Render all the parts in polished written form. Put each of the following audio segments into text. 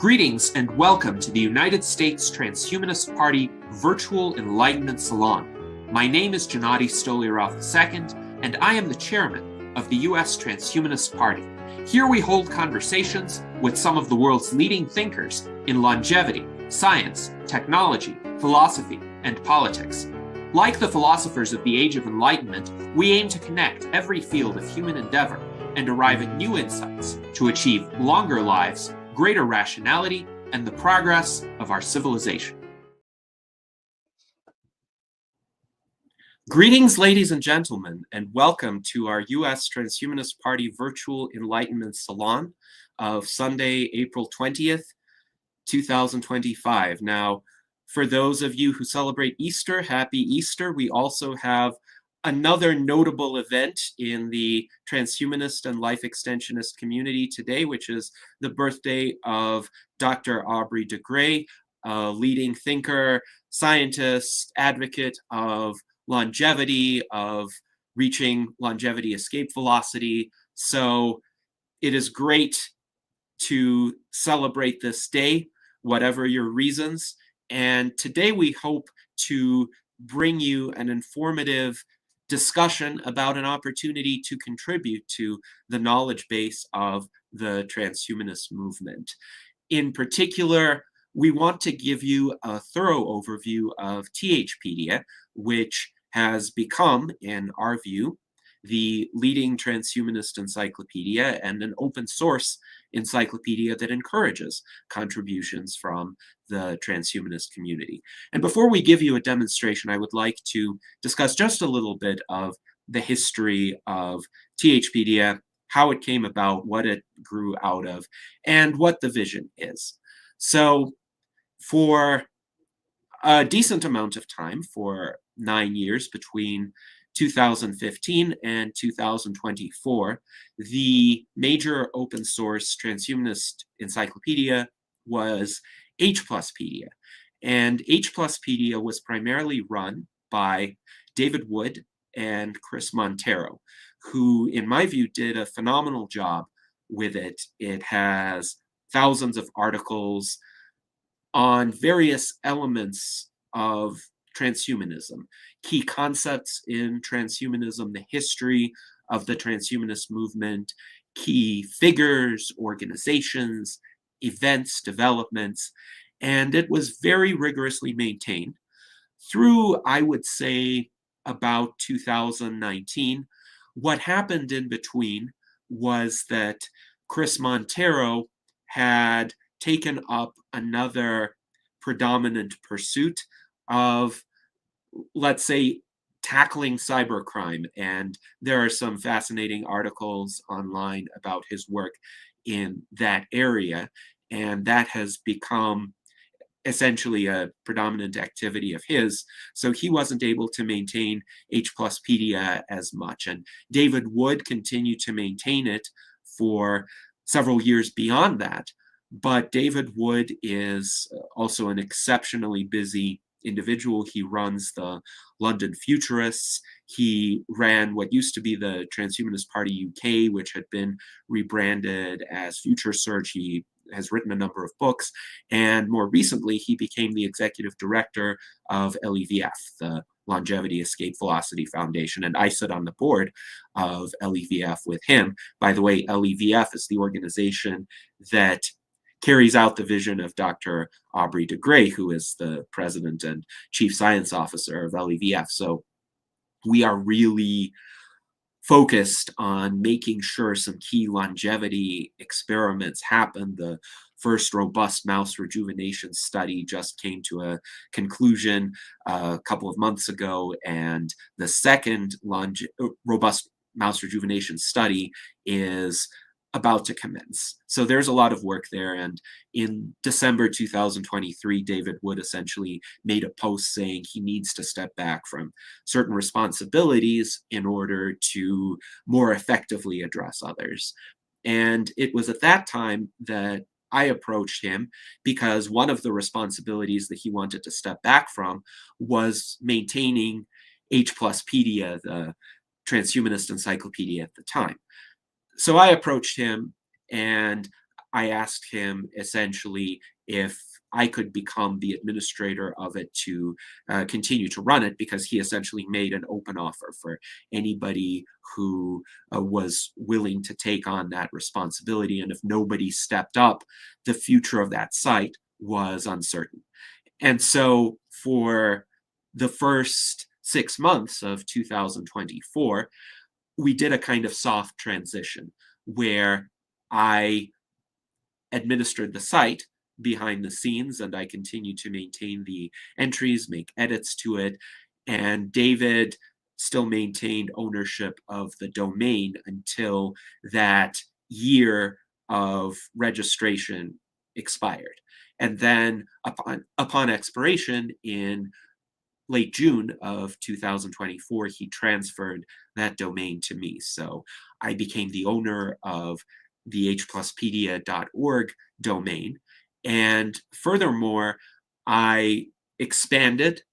Greetings and welcome to the United States Transhumanist Party Virtual Enlightenment Salon. My name is Gennady Stolyarov II, and I am the chairman of the U.S. Transhumanist Party. Here we hold conversations with some of the world's leading thinkers in longevity, science, technology, philosophy, and politics. Like the philosophers of the Age of Enlightenment, we aim to connect every field of human endeavor and arrive at new insights to achieve longer lives, greater rationality, and the progress of our civilization. Greetings, ladies and gentlemen, and welcome to our U.S. Transhumanist Party Virtual Enlightenment Salon of Sunday, April 20th, 2025. Now, for those of you who celebrate Easter, happy Easter. We also have another notable event in the transhumanist and life extensionist community today, which is the birthday of Dr. Aubrey de Grey, a leading thinker, scientist, advocate of longevity, of reaching longevity escape velocity. So it is great to celebrate this day, whatever your reasons. And today we hope to bring you an informative discussion about an opportunity to contribute to the knowledge base of the transhumanist movement. In particular, we want to give you a thorough overview of THPedia, which has become, in our view, the leading transhumanist encyclopedia and an open source encyclopedia that encourages contributions from the transhumanist community. And before we give you a demonstration, I would like to discuss just a little bit of the history of THPedia, how it came about, what it grew out of, and what the vision is. So for a decent amount of time, for 9 years between 2015 and 2024, the major open source transhumanist encyclopedia was H+Pedia. And H+Pedia was primarily run by David Wood and Chris Monteiro, who, in my view, did a phenomenal job with it. It has thousands of articles on various elements of transhumanism, key concepts in transhumanism, the history of the transhumanist movement, key figures, organizations, events, developments, and it was very rigorously maintained through, I would say, about 2019. What happened in between was that Chris Monteiro had taken up another predominant pursuit of, let's say, tackling cybercrime. And there are some fascinating articles online about his work in that area. And that has become essentially a predominant activity of his. So he wasn't able to maintain H+Pedia as much. And David Wood continued to maintain it for several years beyond that. But David Wood is also an exceptionally busy individual. He runs the London Futurists. He ran what used to be the Transhumanist Party UK, which had been rebranded as Future Search. He has written a number of books, and more recently he became the executive director of LEVF, the Longevity Escape Velocity Foundation, and I sit on the board of LEVF with him. By the way, LEVF is the organization that carries out the vision of Dr. Aubrey de Grey, who is the president and chief science officer of LEVF. So we are really focused on making sure some key longevity experiments happen. The first robust mouse rejuvenation study just came to a conclusion a couple of months ago, and the second robust mouse rejuvenation study is about to commence. So there's a lot of work there. And in December 2023, David Wood essentially made a post saying he needs to step back from certain responsibilities in order to more effectively address others. And it was at that time that I approached him because one of the responsibilities that he wanted to step back from was maintaining H+Pedia, the transhumanist encyclopedia at the time. So I approached him and I asked him essentially if I could become the administrator of it to continue to run it, because he essentially made an open offer for anybody who was willing to take on that responsibility. And if nobody stepped up, the future of that site was uncertain. And so for the first 6 months of 2024, we did a kind of soft transition where I administered the site behind the scenes, and I continued to maintain the entries, make edits to it, and David still maintained ownership of the domain until that year of registration expired. And then upon expiration in late June of 2024, he transferred that domain to me. So I became the owner of the H+Pedia.org domain. And furthermore, I expanded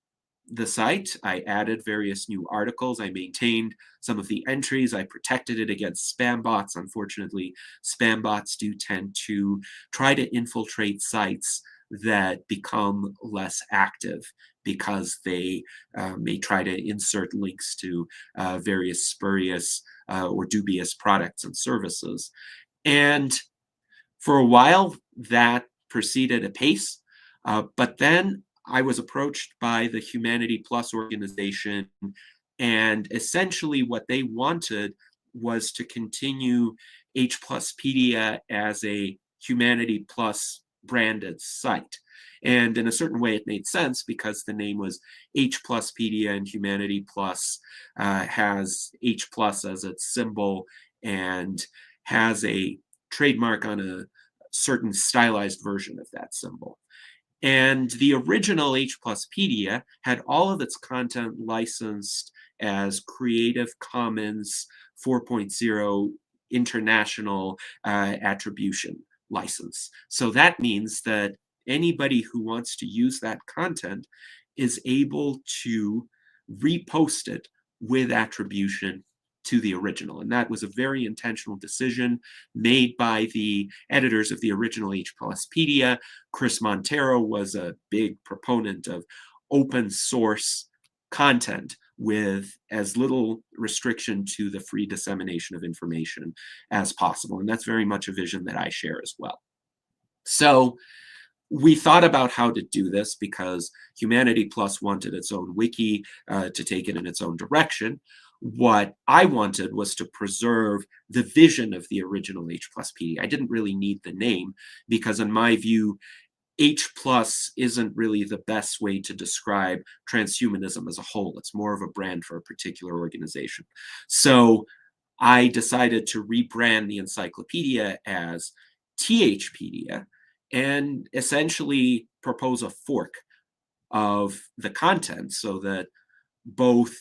the site. I added various new articles. I maintained some of the entries. I protected it against spam bots. Unfortunately, spam bots do tend to try to infiltrate sites that become less active, because they may try to insert links to various spurious or dubious products and services. And for a while, that proceeded apace. But then I was approached by the Humanity Plus organization, and essentially what they wanted was to continue H+Pedia as a Humanity Plus branded site. And in a certain way, it made sense because the name was H+Pedia, and Humanity Plus has H plus as its symbol and has a trademark on a certain stylized version of that symbol. And the original H+Pedia had all of its content licensed as Creative Commons 4.0 international attribution license. So that means that anybody who wants to use that content is able to repost it with attribution to the original. And that was a very intentional decision made by the editors of the original H+Pedia. Chris Montero was a big proponent of open source content with as little restriction to the free dissemination of information as possible. And that's very much a vision that I share as well. So we thought about how to do this because Humanity Plus wanted its own wiki to take it in its own direction. What I wanted was to preserve the vision of the original H+Pedia. I didn't really need the name because, in my view, H plus isn't really the best way to describe transhumanism as a whole. It's more of a brand for a particular organization. So I decided to rebrand the encyclopedia as THPedia and essentially propose a fork of the content so that both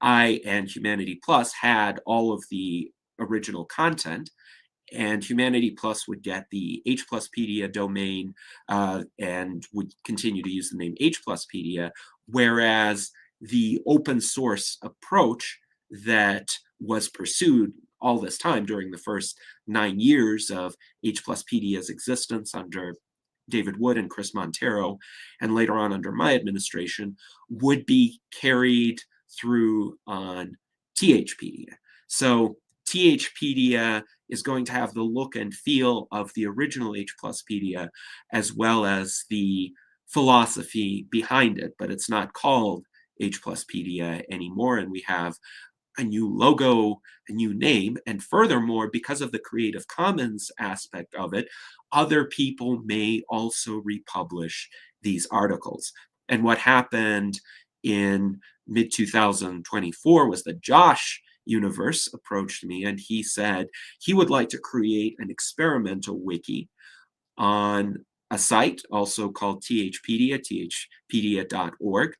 I and Humanity Plus had all of the original content, and Humanity Plus would get the H+Pedia domain and would continue to use the name H+Pedia, whereas the open source approach that was pursued all this time during the first 9 years of H+Pedia's existence under David Wood and Chris Montero, and later on under my administration, would be carried through on THPedia. So THPedia is going to have the look and feel of the original H+Pedia, as well as the philosophy behind it, but it's not called H+Pedia anymore, and we have a new logo, a new name, and furthermore, because of the Creative Commons aspect of it, other people may also republish these articles. And what happened in mid-2024 was that Josh Universe approached me and he said he would like to create an experimental wiki on a site also called THPedia, thpedia.org.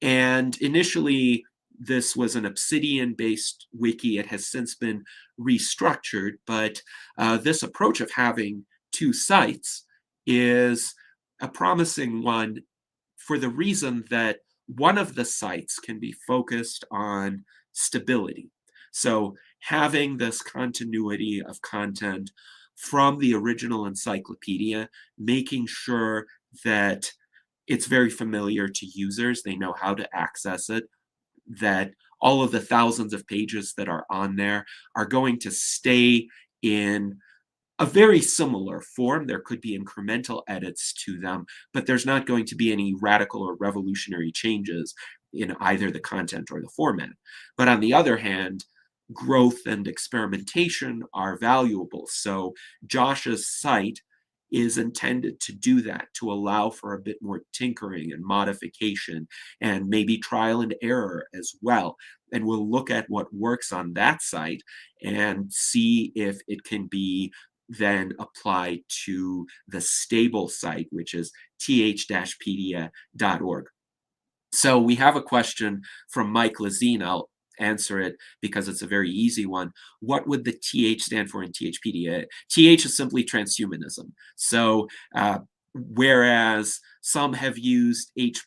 And initially, this was an Obsidian-based wiki. It has since been restructured, but this approach of having two sites is a promising one for the reason that one of the sites can be focused on stability. So having this continuity of content from the original encyclopedia, making sure that it's very familiar to users. They know how to access it, that all of the thousands of pages that are on there are going to stay in a very similar form. There could be incremental edits to them, but there's not going to be any radical or revolutionary changes in either the content or the format. But on the other hand, growth and experimentation are valuable. So Josh's site is intended to do that, to allow for a bit more tinkering and modification and maybe trial and error as well. And we'll look at what works on that site and see if it can be then applied to the stable site, which is th-pedia.org. So we have a question from Mike Lazine. I'll answer it because it's a very easy one. What would the TH stand for in THPedia? TH is simply transhumanism. So whereas some have used H+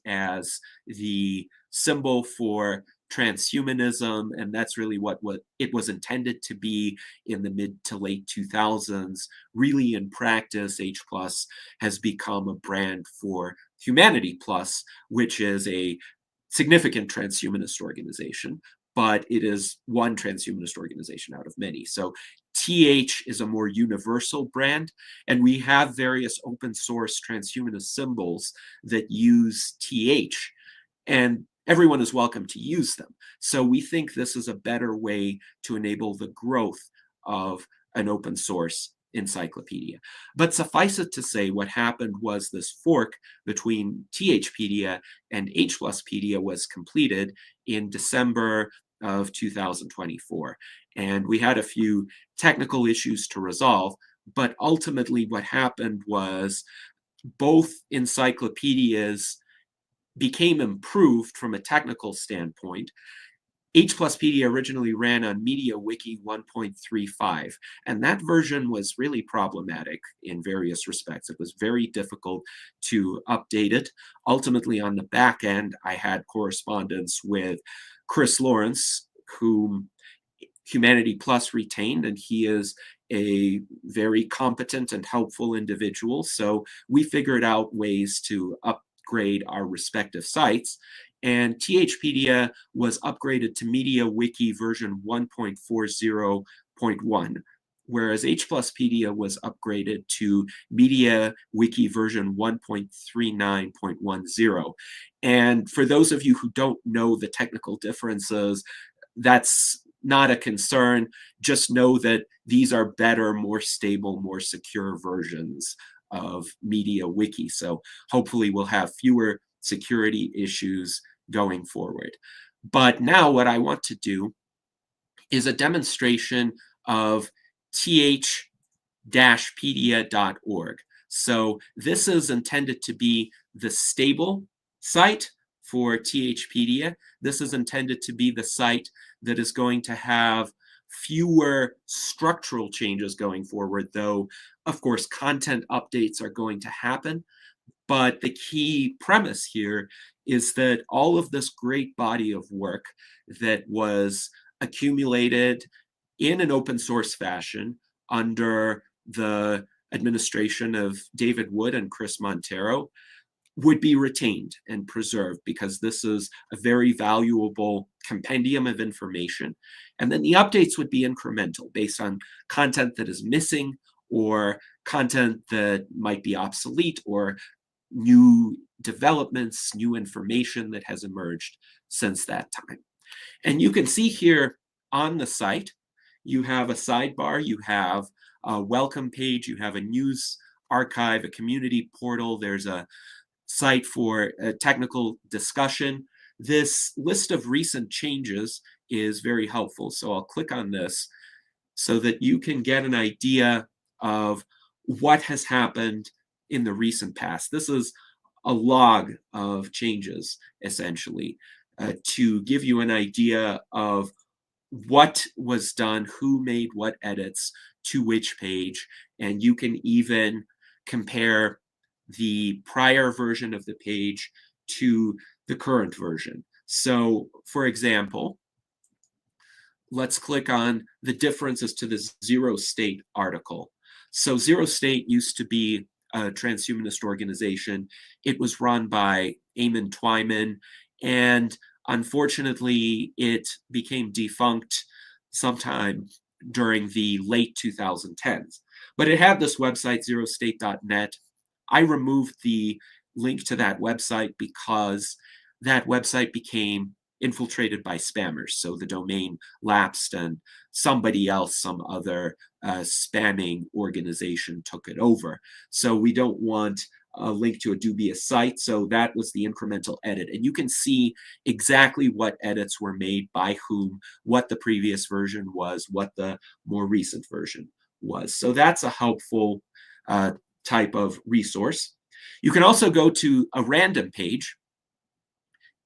as the symbol for transhumanism, and that's really what it was intended to be in the mid to late 2000s, really in practice, H+ has become a brand for Humanity Plus, which is a significant transhumanist organization, but it is one transhumanist organization out of many. So TH is a more universal brand, and we have various open source transhumanist symbols that use TH, and everyone is welcome to use them. So we think this is a better way to enable the growth of an open source encyclopedia. But suffice it to say, what happened was this fork between THPedia and H+Pedia was completed in December of 2024. And we had a few technical issues to resolve, but ultimately what happened was both encyclopedias became improved from a technical standpoint. H+Pedia originally ran on MediaWiki 1.35, and that version was really problematic in various respects. It was very difficult to update it. Ultimately, on the back end, I had correspondence with Chris Lawrence, whom Humanity Plus retained, and he is a very competent and helpful individual. So we figured out ways to upgrade our respective sites. And THPedia was upgraded to MediaWiki version 1.40.1, whereas H+Pedia was upgraded to MediaWiki version 1.39.10. And for those of you who don't know the technical differences, that's not a concern. Just know that these are better, more stable, more secure versions of MediaWiki. So hopefully we'll have fewer security issues going forward. But now what I want to do is a demonstration of th-pedia.org. So this is intended to be the stable site for THPedia. This is intended to be the site that is going to have fewer structural changes going forward, though, of course, content updates are going to happen. But the key premise here is that all of this great body of work that was accumulated in an open source fashion under the administration of David Wood and Chris Montero would be retained and preserved, because this is a very valuable compendium of information. And then the updates would be incremental based on content that is missing or content that might be obsolete or new developments, new information that has emerged since that time. And you can see here on the site, you have a sidebar, you have a welcome page, you have a news archive, a community portal, there's a site for a technical discussion. This list of recent changes is very helpful. So I'll click on this so that you can get an idea of what has happened in the recent past. This is a log of changes, essentially, to give you an idea of what was done, who made what edits to which page, and you can even compare the prior version of the page to the current version. So, for example, let's click on the differences to the Zero State article. So Zero State used to be a transhumanist organization. It was run by Eamon Twyman, and unfortunately, it became defunct sometime during the late 2010s. But it had this website, zerostate.net. I removed the link to that website because that website became infiltrated by spammers. So the domain lapsed and somebody else, some other spamming organization took it over. So we don't want a link to a dubious site. So that was the incremental edit. And you can see exactly what edits were made by whom, what the previous version was, what the more recent version was. So that's a helpful type of resource. You can also go to a random page,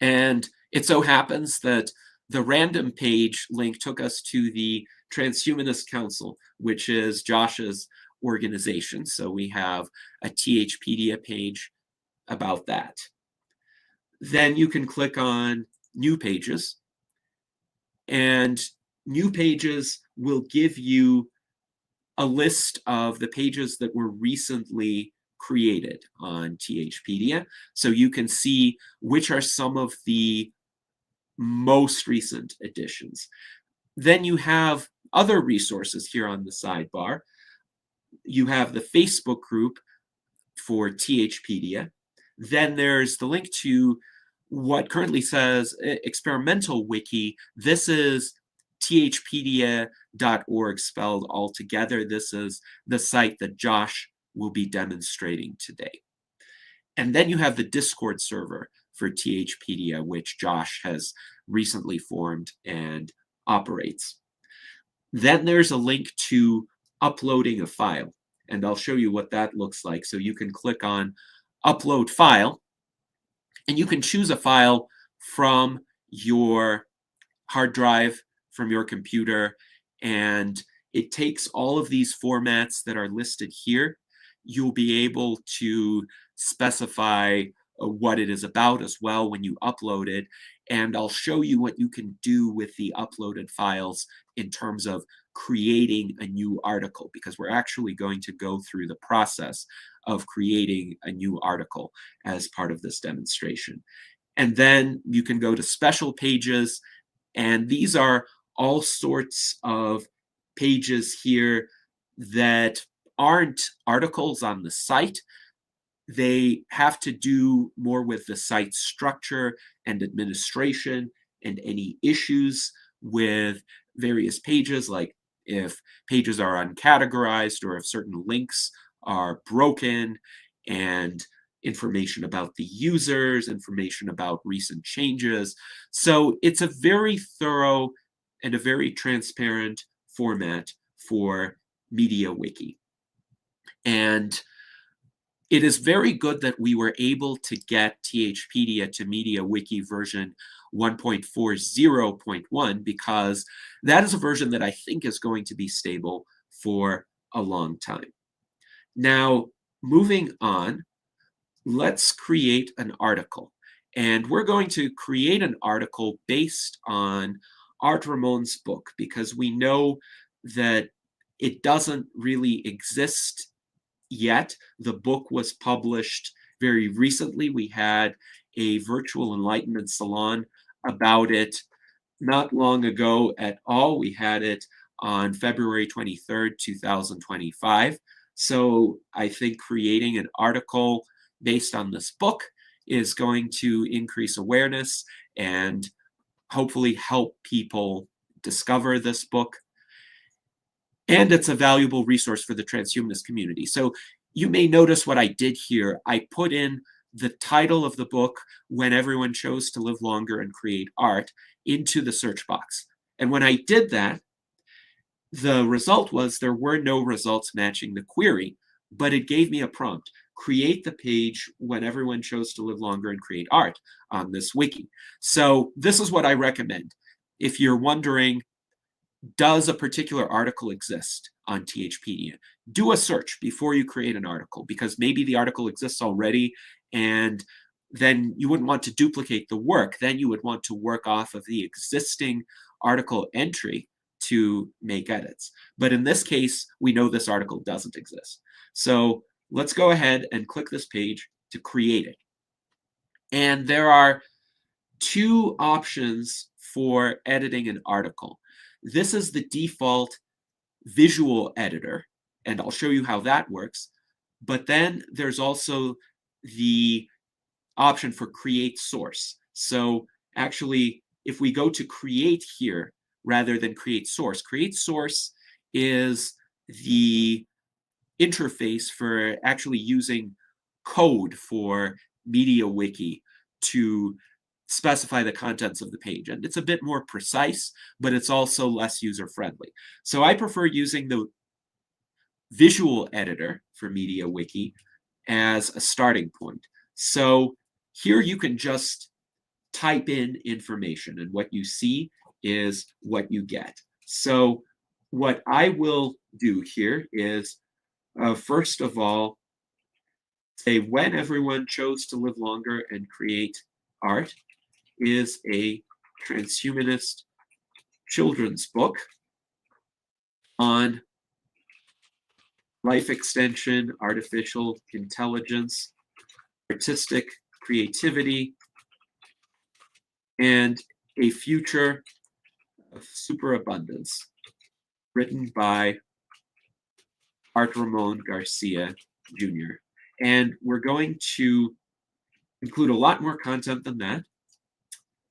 and it so happens that the random page link took us to the Transhumanist Council, which is Josh's organization. So we have a THPedia page about that. Then you can click on New Pages, and New Pages will give you a list of the pages that were recently created on THPedia. So you can see which are some of the most recent additions. Then you have other resources here on the sidebar. You have the Facebook group for THPedia. Then there's the link to what currently says experimental wiki. This is thpedia.org spelled all together. This is the site that Josh will be demonstrating today. And then you have the Discord server for THPedia, which Josh has recently formed and operates. Then there's a link to uploading a file, and I'll show you what that looks like. So you can click on Upload File, and you can choose a file from your hard drive, from your computer, and it takes all of these formats that are listed here. You'll be able to specify what it is about as well when you upload it, and I'll show you what you can do with the uploaded files in terms of creating a new article, because we're actually going to go through the process of creating a new article as part of this demonstration. And then you can go to special pages, and these are all sorts of pages here that aren't articles on the site. They have to do more with the site structure and administration and any issues with various pages, like if pages are uncategorized or if certain links are broken, and information about the users, information about recent changes. So it's a very thorough and a very transparent format for MediaWiki. And it is very good that we were able to get THPedia to MediaWiki version 1.40.1, because that is a version that I think is going to be stable for a long time. Now, moving on, let's create an article. And we're going to create an article based on Art Ramon's book, because we know that it doesn't really exist yet. The book was published very recently. We had a Virtual Enlightenment Salon about it not long ago at all. We had it on February 23rd, 2025. So I think creating an article based on this book is going to increase awareness and hopefully help people discover this book. And it's a valuable resource for the transhumanist community. So you may notice what I did here. I put in the title of the book, When Everyone Chose to Live Longer and Create Art, into the search box. And when I did that, the result was there were no results matching the query, but it gave me a prompt. Create the page When Everyone Chose to Live Longer and Create Art on this wiki. So this is what I recommend. If you're wondering, does a particular article exist on THPedia? Do a search before you create an article, because maybe the article exists already and then you wouldn't want to duplicate the work. Then you would want to work off of the existing article entry to make edits. But in this case, we know this article doesn't exist. So let's go ahead and click this page to create it. And there are two options for editing an article. This is the default visual editor, and I'll show you how that works. But then there's also the option for create source. So actually, if we go to create here rather than create source is the interface for actually using code for MediaWiki to specify the contents of the page. And it's a bit more precise, but it's also less user-friendly. So I prefer using the visual editor for MediaWiki as a starting point. So here you can just type in information, and what you see is what you get. So what I will do here is, first of all, say when everyone chose to live longer and create art is a transhumanist children's book on life extension, artificial intelligence, artistic creativity, and a future of superabundance, written by Art Ramon Garcia Jr. And we're going to include a lot more content than that.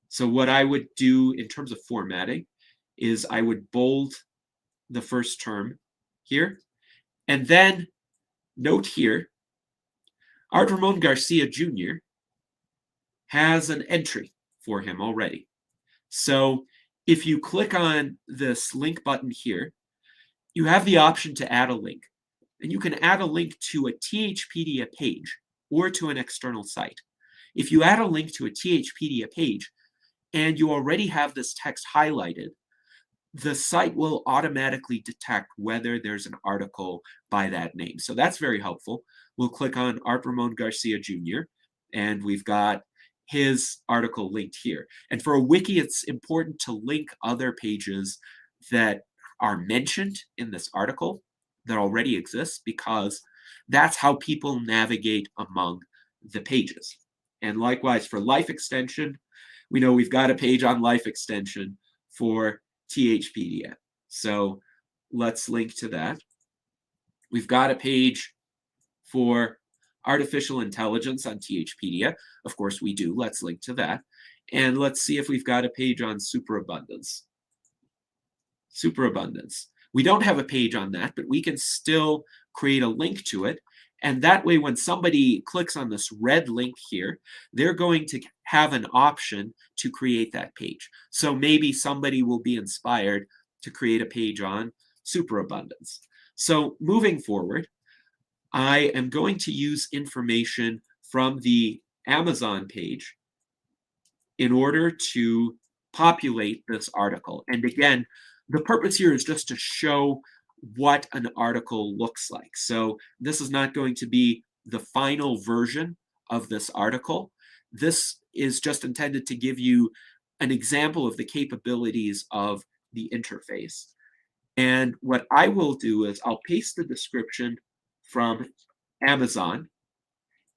So what I would do in terms of formatting is I would bold the first term here, and then note here, Art Ramon Garcia Jr. has an entry for him already. So if you click on this link button here, you have the option to add a link. And you can add a link to a THPedia page or to an external site. If you add a link to a THPedia page and you already have this text highlighted, the site will automatically detect whether there's an article by that name. So that's very helpful. We'll click on Art Ramon Garcia Jr. and we've got his article linked here. And for a wiki, it's important to link other pages that are mentioned in this article that already exists, because that's how people navigate among the pages. And likewise for life extension, we know we've got a page on life extension for THPedia. So let's link to that. We've got a page for artificial intelligence on THPedia. Of course we do. Let's link to that. And let's see if we've got a page on superabundance. Superabundance. We don't have a page on that, but we can still create a link to it. And that way, when somebody clicks on this red link here, they're going to have an option to create that page. So maybe somebody will be inspired to create a page on superabundance. So moving forward, I am going to use information from the Amazon page in order to populate this article. And again, the purpose here is just to show what an article looks like. So this is not going to be the final version of this article. This is just intended to give you an example of the capabilities of the interface. And what I will do is I'll paste the description from Amazon,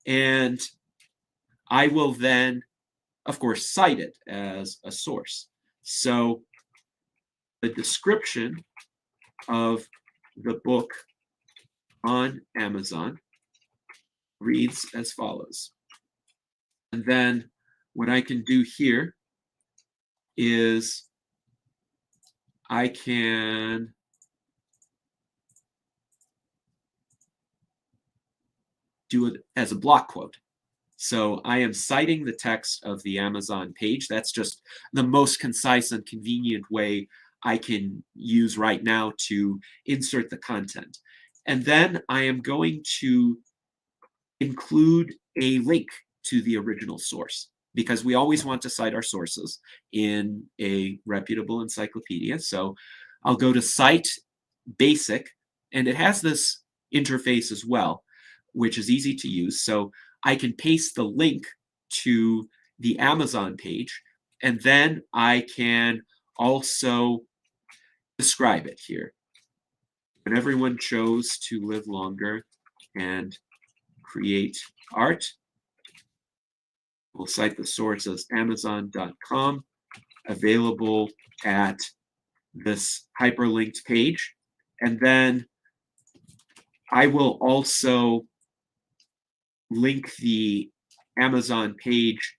and I will then, of course, cite it as a source. So the description of the book on Amazon reads as follows. And then what I can do here is I can do it as a block quote. So I am citing the text of the Amazon page. That's just the most concise and convenient way I can use right now to insert the content. And then I am going to include a link to the original source, because we always want to cite our sources in a reputable encyclopedia. So I'll go to Cite Basic, and it has this interface as well, which is easy to use. So I can paste the link to the Amazon page, and then I can also describe it here. When everyone chose to live longer and create art, we'll cite the source as Amazon.com, available at this hyperlinked page. And then I will also link the Amazon page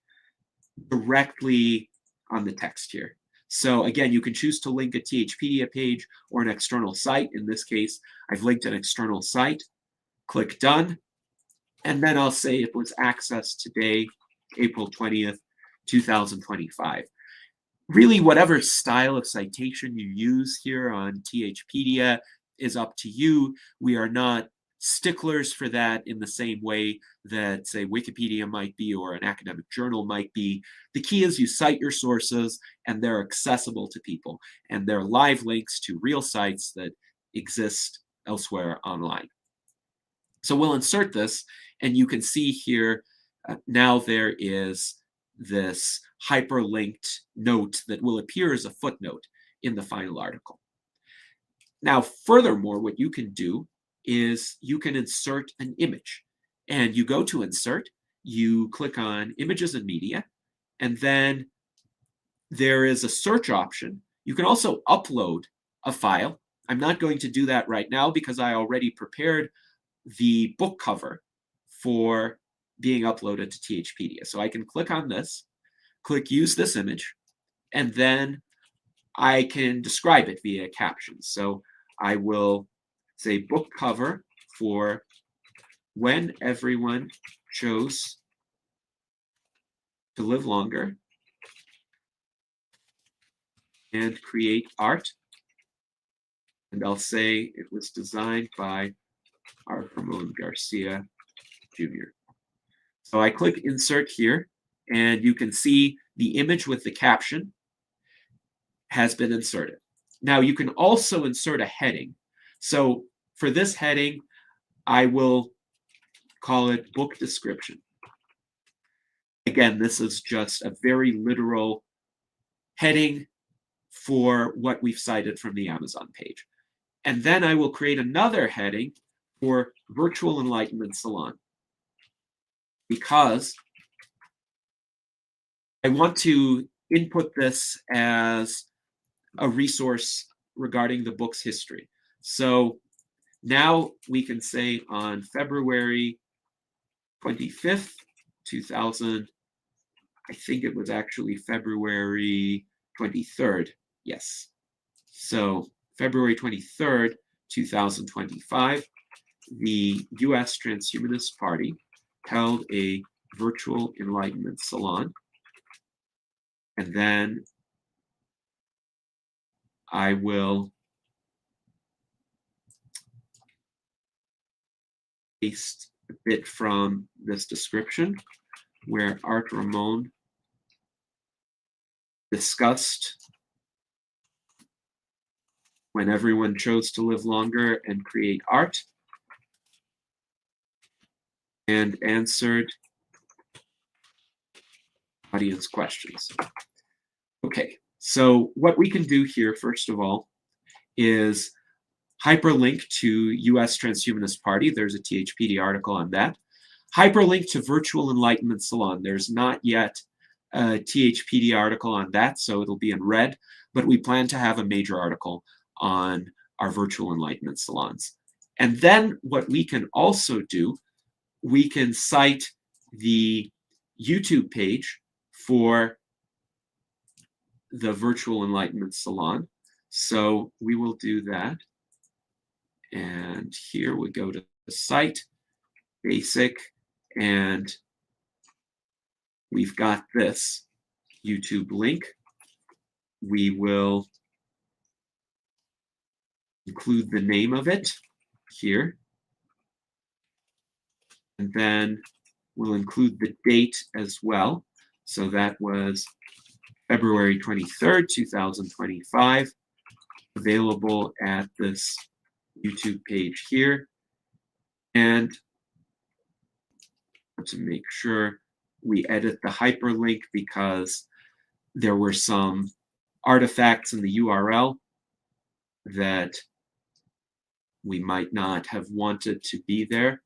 directly on the text here. So again, you can choose to link a THPedia page or an external site. In this case, I've linked an external site. Click Done. And then I'll say it was accessed today, April 20th, 2025. Really, whatever style of citation you use here on THPedia is up to you. We are not sticklers for that in the same way that, say, Wikipedia might be or an academic journal might be. The key is you cite your sources and they're accessible to people, and they're live links to real sites that exist elsewhere online. So we'll insert this, and you can see here now there is this hyperlinked note that will appear as a footnote in the final article. Now, furthermore, what you can do is you can insert an image. And you go to Insert, you click on Images and Media, and then there is a search option. You can also upload a file. I'm not going to do that right now because I already prepared the book cover for being uploaded to THPedia. So I can click on this, click Use this image, and then I can describe it via captions. So I will say book cover for When Everyone Chose to Live Longer and Create Art. And I'll say it was designed by R. Ramon Garcia Jr. So I click Insert here, and you can see the image with the caption has been inserted. Now you can also insert a heading. So for this heading, I will call it Book Description. Again, this is just a very literal heading for what we've cited from the Amazon page. And then I will create another heading for Virtual Enlightenment Salon, because I want to input this as a resource regarding the book's history. So now we can say on February 25th, 2000, I think it was actually February 23rd. Yes. So February 23rd, 2025, the US Transhumanist Party held a Virtual Enlightenment Salon. And then I will paste a bit from this description where Art Ramon discussed when everyone chose to live longer and create art, and answered audience questions. Okay, so what we can do here, first of all, is hyperlink to US Transhumanist Party. There's a THPedia article on that. Hyperlink to Virtual Enlightenment Salon. There's not yet a THPedia article on that, so it'll be in red, but we plan to have a major article on our Virtual Enlightenment Salons. And then what we can also do, we can cite the YouTube page for the Virtual Enlightenment Salon. So we will do that. And here we go to the site, basic, and we've got this YouTube link. We will include the name of it here. And then we'll include the date as well. So that was February 23rd, 2025, available at this YouTube page here. And to make sure we edit the hyperlink because there were some artifacts in the URL. that we might not have wanted to be there.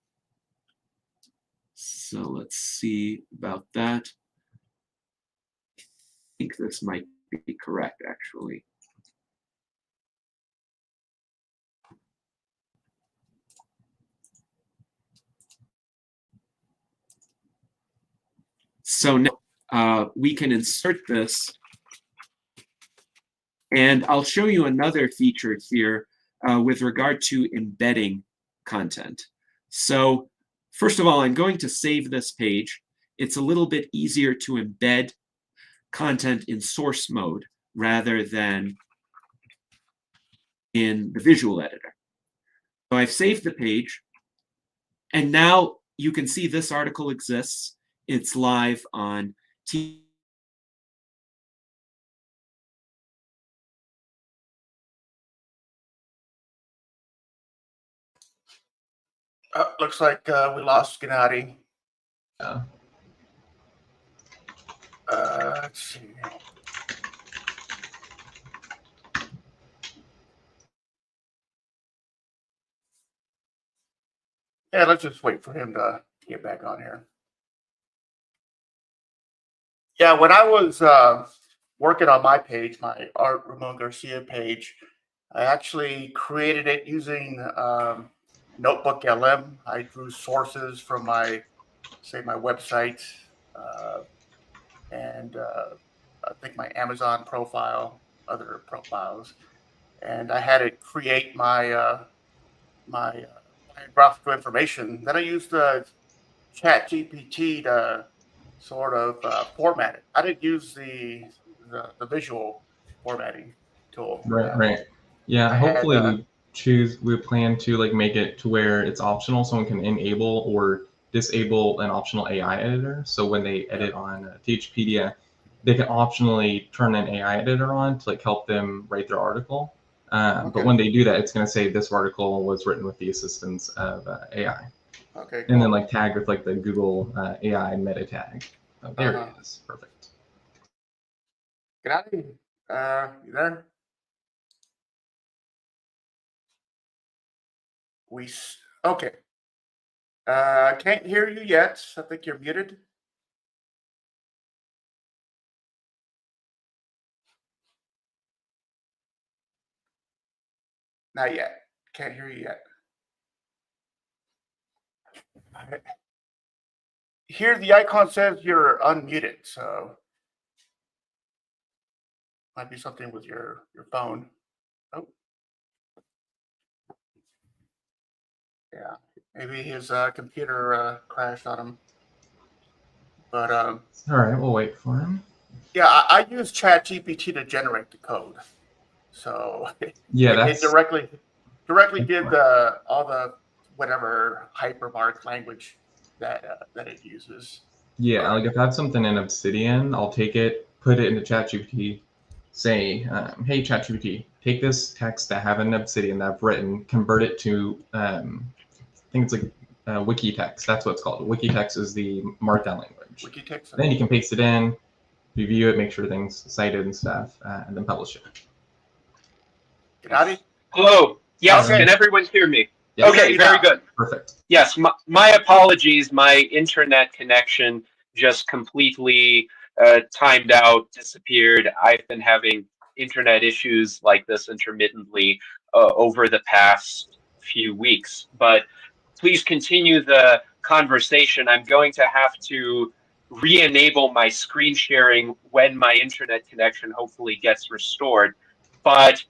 So let's see about that. I think this might be correct, actually. So now we can insert this, and I'll show you another feature here with regard to embedding content. So first of all, I'm going to save this page. It's a little bit easier to embed content in source mode rather than in the visual editor. So I've saved the page, and now you can see this article exists. It's live on Looks like we lost Gennady. Yeah. Let's see. Yeah, let's just wait for him to get back on here. Yeah, when I was working on my page, my Art Ramon Garcia page, I actually created it using Notebook LM. I drew sources from my website and I think my Amazon profile, other profiles, and I had it create my my biographical information. Then I used the ChatGPT to sort of format it. I didn't use the visual formatting tool. Right. Yeah. I hopefully had, we plan to like make it to where it's optional. Someone can enable or disable an optional AI editor. So when they edit on THPedia, they can optionally turn an AI editor on to like help them write their article. Okay. But when they do that, it's going to say this article was written with the assistance of AI. Okay, cool. And then like tag with like the Google AI meta tag. Oh, there it is. Perfect. Gennady, you there? Okay. I can't hear you yet. I think you're muted. Not yet. Can't hear you yet. Here, the icon says you're unmuted, so might be something with your phone. Oh, yeah. Maybe his computer crashed on him. But all right, we'll wait for him. Yeah, I use ChatGPT to generate the code, so yeah, it directly did all the whatever hypermark language that it uses. Yeah, like if I have something in Obsidian, I'll take it, put it into ChatGPT, say, hey ChatGPT, take this text that I have in Obsidian that I've written, convert it to, I think it's like wiki text. That's what it's called. Wiki text is the Markdown language. Wiki text. Then you can paste it in, review it, make sure things cited and stuff, and then publish it. Gennady? Hello. Yes, Okay. Can everyone hear me? Yes. Okay, very good. Perfect. Yes, my apologies. My internet connection just completely timed out, disappeared. I've been having internet issues like this intermittently over the past few weeks. But please continue the conversation. I'm going to have to re-enable my screen sharing when my internet connection hopefully gets restored. But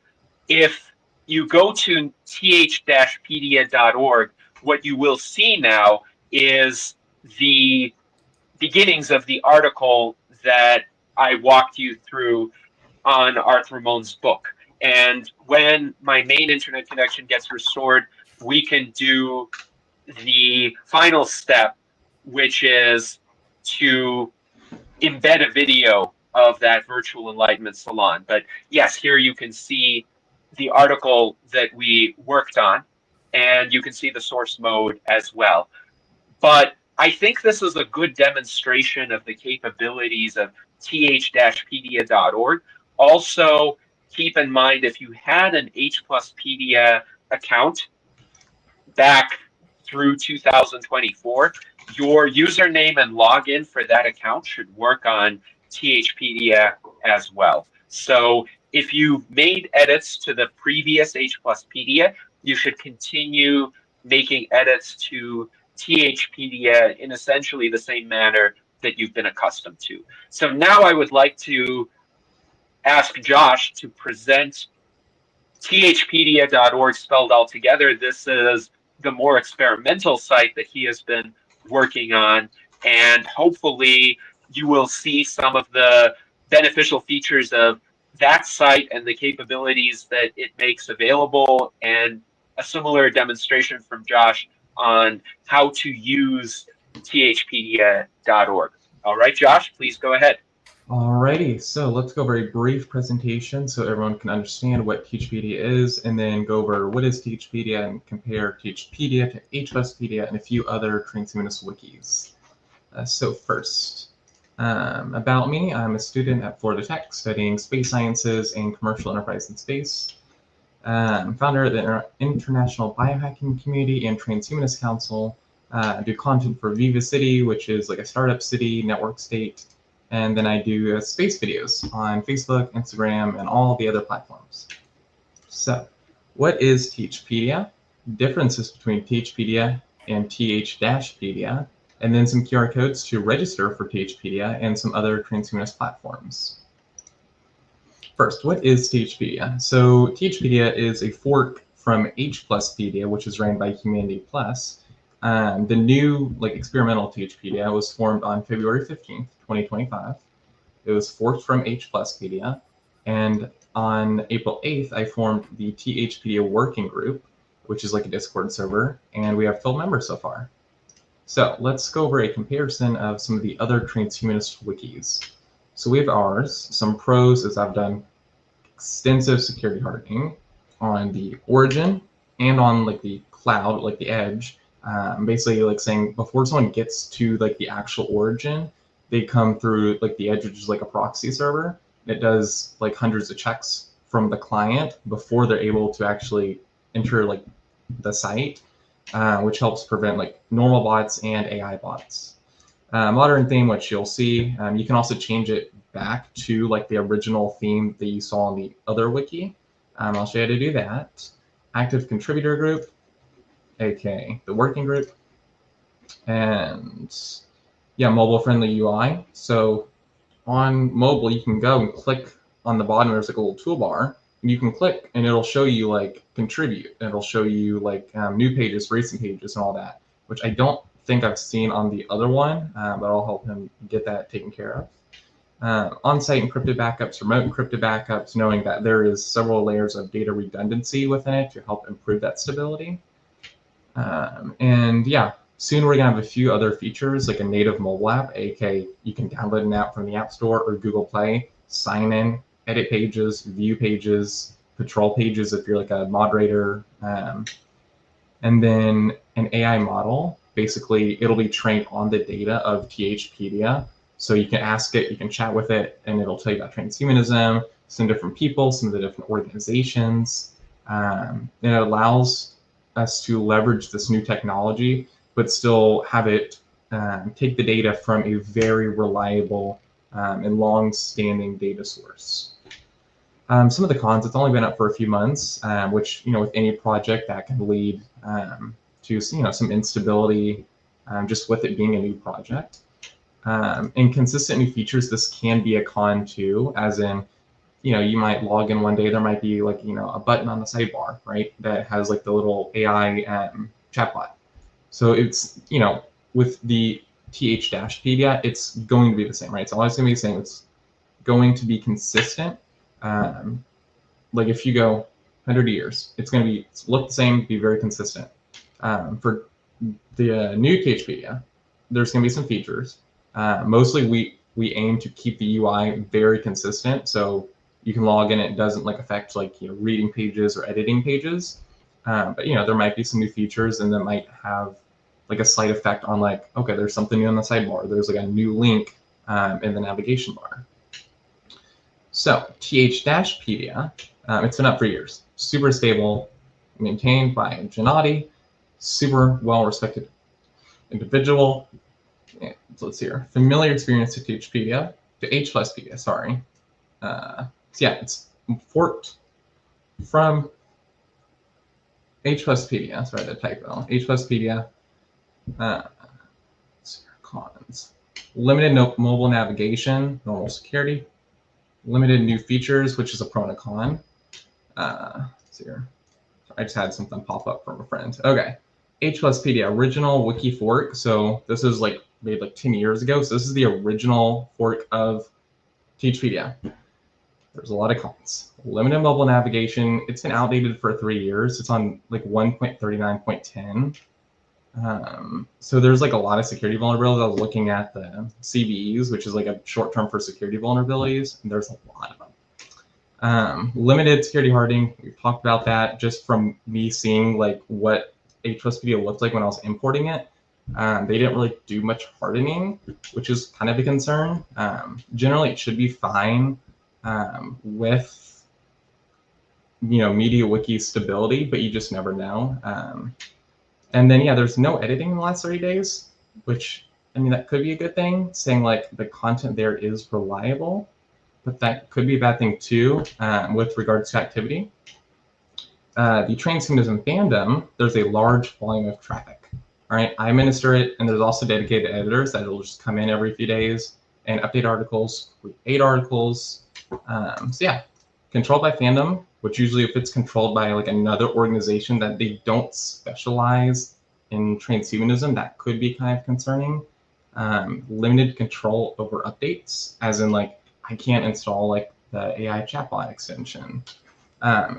if you go to th-pedia.org, what you will see now is the beginnings of the article that I walked you through on Art Ramon's book. And when my main internet connection gets restored, we can do the final step, which is to embed a video of that Virtual Enlightenment Salon. But yes, here you can see the article that we worked on, and you can see the source mode as well. But I think this is a good demonstration of the capabilities of th-pedia.org. Also, keep in mind if you had an H+Pedia account back through 2024, your username and login for that account should work on THPedia as well. So if you made edits to the previous H+Pedia, you should continue making edits to THPedia in essentially the same manner that you've been accustomed to. So now I would like to ask Josh to present THPedia.org spelled all together. This is the more experimental site that he has been working on, and hopefully you will see some of the beneficial features of that site and the capabilities that it makes available, and a similar demonstration from Josh on how to use THPedia.org. All right, Josh, please go ahead. Alrighty, so let's go over a brief presentation so everyone can understand what THPedia is, and then go over what is THPedia and compare THPedia to H+Pedia and a few other transhumanist wikis. So first, about me, I'm a student at Florida Tech studying space sciences and commercial enterprise in space. I'm founder of the International Biohacking Community and Transhumanist Council. I do content for Viva City, which is like a startup city, network state. And then I do space videos on Facebook, Instagram, and all the other platforms. So what is THPedia? Differences between THPedia and TH-Pedia, and then some QR codes to register for THPedia and some other transhumanist platforms. First, what is THPedia? So THPedia is a fork from H+Pedia, which is ran by Humanity Plus. The new experimental THPedia was formed on February 15th, 2025. It was forked from H+Pedia, and on April 8th, I formed the THPedia working group, which is like a Discord server, and we have 12 members so far. So let's go over a comparison of some of the other transhumanist wikis. So we have ours. Some pros is I've done extensive security hardening on the origin and on the cloud, the edge. Basically saying before someone gets to the actual origin, they come through the edge, which is a proxy server. It does hundreds of checks from the client before they're able to actually enter the site, which helps prevent normal bots and AI bots. Modern theme, which you'll see, you can also change it back to the original theme that you saw in the other wiki. I'll show you how to do that. Active contributor group, aka the working group, and yeah, mobile friendly UI. So on mobile, you can go and click on the bottom. There's a little toolbar, and you can click, and it'll show you contribute, and it'll show you new pages, recent pages, and all that, which I don't think I've seen on the other one, but I'll help him get that taken care of. On-site encrypted backups, remote encrypted backups, knowing that there is several layers of data redundancy within it to help improve that stability. And yeah, soon we're gonna have a few other features like a native mobile app, aka you can download an app from the App Store or Google Play, sign in, edit pages, view pages, patrol pages if you're a moderator, and then an AI model. Basically, it'll be trained on the data of THPedia. So you can ask it, you can chat with it, and it'll tell you about transhumanism, some different people, some of the different organizations. And it allows us to leverage this new technology, but still have it take the data from a very reliable and long-standing data source. Some of the cons, it's only been up for a few months, which, with any project that can lead to, some instability just with it being a new project. Inconsistent new features, this can be a con too, as in, you might log in one day, there might be a button on the sidebar, right, that has the little AI chatbot. So it's, with the TH-Pedia, it's going to be the same, right? It's always going to be the same. It's going to be consistent. If you go 100 years, it's going to look the same, be very consistent. For the new THPedia, there's going to be some features. Mostly we aim to keep the UI very consistent, so you can log in, it doesn't affect reading pages or editing pages. But there might be some new features, and that might have a slight effect on okay, there's something new on the sidebar, there's a new link in the navigation bar. So TH-Pedia, it's been up for years. Super stable, maintained by Gennady, super well-respected individual. And so let's see here. Familiar experience to THPedia, to H+Pedia, sorry. So yeah, it's forked from H+Pedia. Sorry, the typo. H+Pedia. Cons. Limited mobile navigation, normal security. Limited new features, which is a pro and a con. Let's see here. I just had something pop up from a friend. Okay. H+Pedia, original wiki fork. So this is like made like 10 years ago. So this is the original fork of THPedia. There's a lot of cons. Limited mobile navigation. It's been outdated for 3 years. It's on like 1.39.10. So there's like a lot of security vulnerabilities. I was looking at the CVEs, which is like a short term for security vulnerabilities, and there's a lot of them. Limited security hardening, we've talked about that just from me seeing like what H+Pedia looked like when I was importing it. They didn't really do much hardening, which is kind of a concern. Generally, it should be fine with MediaWiki stability, but you just never know. And then yeah, there's no editing in the last 30 days, which I mean that could be a good thing, saying like the content there is reliable. But that could be a bad thing too with regards to activity. The transhumanism fandom, there's a large volume of traffic. All right, I administer it, and there's also dedicated editors that will just come in every few days and update articles, create articles. So yeah, controlled by fandom, which usually if it's controlled by like another organization that they don't specialize in transhumanism, that could be kind of concerning. Limited control over updates, as in like I can't install like the AI chatbot extension.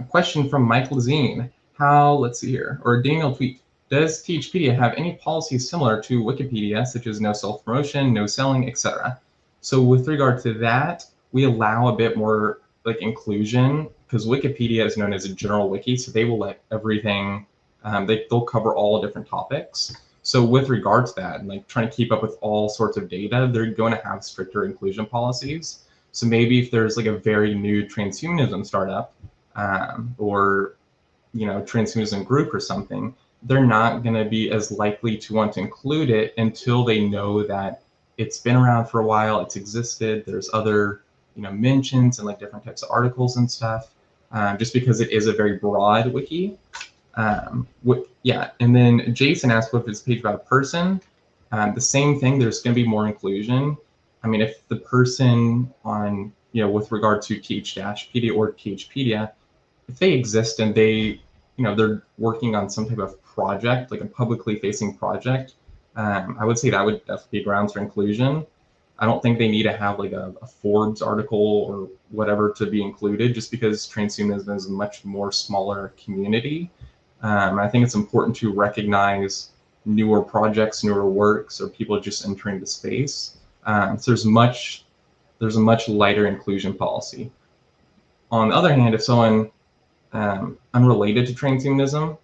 Question from Mike Lazine. Let's see here, or Daniel tweet, does THPedia have any policies similar to Wikipedia, such as no self-promotion, no selling, etc.? So with regard to that, we allow a bit more like inclusion, because Wikipedia is known as a general wiki, so they will let everything, they'll cover all different topics. So with regard to that, and like trying to keep up with all sorts of data, they're going to have stricter inclusion policies. So maybe if there's like a very new transhumanism startup or transhumanism group or something, they're not going to be as likely to want to include it until they know that it's been around for a while, it's existed, there's other mentions and like different types of articles and stuff, just because it is a very broad wiki. Yeah, and then Jason asked what if it's a page about a person. The same thing, there's going to be more inclusion. I mean, if the person on, with regard to TH-Pedia or THPedia, if they exist and they, they're working on some type of project, like a publicly facing project, I would say that would definitely be grounds for inclusion. I don't think they need to have like a Forbes article or whatever to be included, just because transhumanism is a much more smaller community. I think it's important to recognize newer projects, newer works, or people just entering the space. So there's a much lighter inclusion policy. On the other hand, if someone unrelated to transhumanism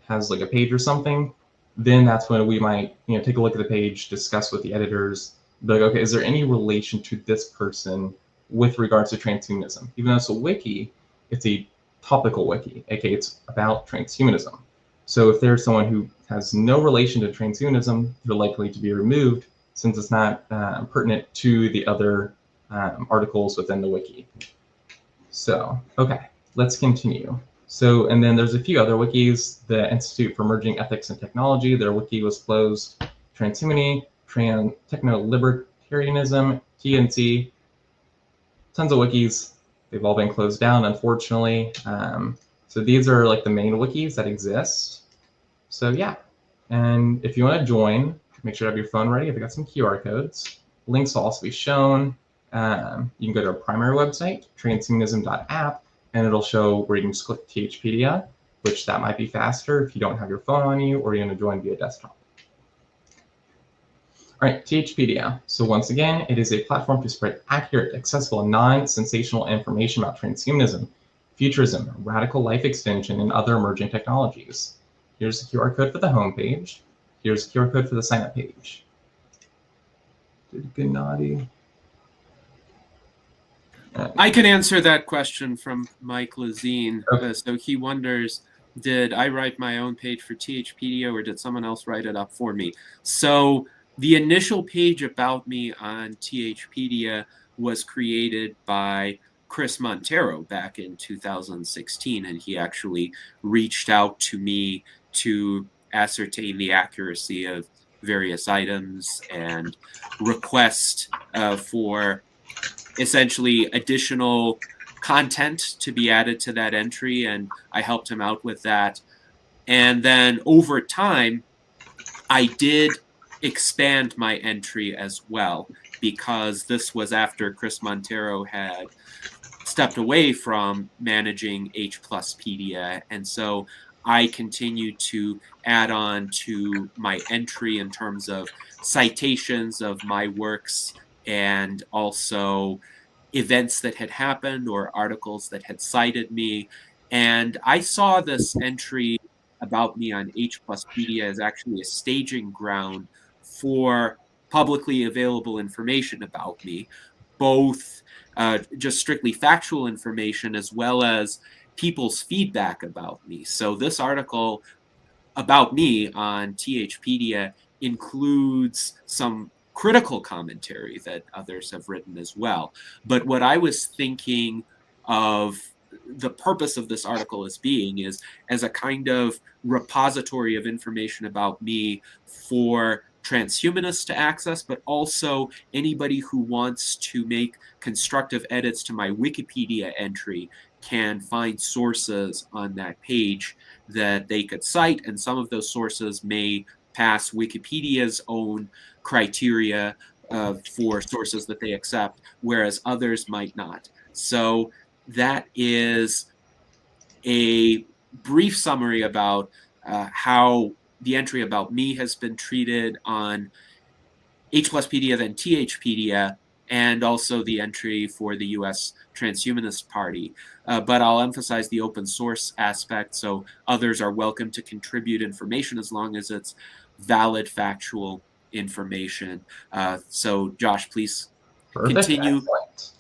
has like a page or something, then that's when we might take a look at the page, discuss with the editors, be like, okay, is there any relation to this person with regards to transhumanism? Even though it's a wiki, it's a topical wiki, aka it's about transhumanism. So if there's someone who has no relation to transhumanism, they're likely to be removed since it's not pertinent to the other articles within the wiki. So, okay, let's continue. So, and then there's a few other wikis. The Institute for Emerging Ethics and Technology, their wiki was closed. Transhumany, Techno-Libertarianism, TNC, tons of wikis. They've all been closed down, unfortunately. So these are like the main wikis that exist. So yeah, and if you want to join, make sure to have your phone ready. I've got some QR codes. Links will also be shown. You can go to our primary website, transhumanism.app, and it'll show where you can just click THPedia, which that might be faster if you don't have your phone on you or you're going to join via desktop. All right, THPedia. So once again, it is a platform to spread accurate, accessible, and non-sensational information about transhumanism, futurism, radical life extension, and other emerging technologies. Here's the QR code for the homepage. Here's the QR code for the sign-up page. Gennady. I can answer that question from Mike Lazine. Okay. So he wonders, did I write my own page for THPedia or did someone else write it up for me? So the initial page about me on THPedia was created by Chris Montero back in 2016, and he actually reached out to me to ascertain the accuracy of various items and request for essentially additional content to be added to that entry, and I helped him out with that. And then over time, I did expand my entry as well, because this was after Chris Montero had stepped away from managing H+Pedia, and so I continue to add on to my entry in terms of citations of my works and also events that had happened or articles that had cited me. And I saw this entry about me on H+Pedia as actually a staging ground for publicly available information about me, both just strictly factual information as well as people's feedback about me. So this article about me on THPedia includes some critical commentary that others have written as well. But what I was thinking of the purpose of this article as being is as a kind of repository of information about me for transhumanists to access, but also anybody who wants to make constructive edits to my Wikipedia entry can find sources on that page that they could cite, and some of those sources may pass Wikipedia's own criteria for sources that they accept, whereas others might not. So that is a brief summary about how the entry about me has been treated on H+Pedia, then THPedia, and also the entry for the US Transhumanist Party. But I'll emphasize the open source aspect, so others are welcome to contribute information as long as it's valid, factual information. So Josh, please Perfect. continue. Excellent.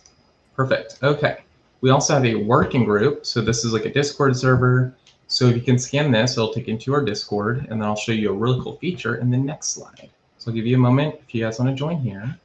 Perfect. Okay. We also have a working group. So this is like a Discord server. So if you can scan this, it'll take you into our Discord, and then I'll show you a really cool feature in the next slide. So I'll give you a moment if you guys want to join here.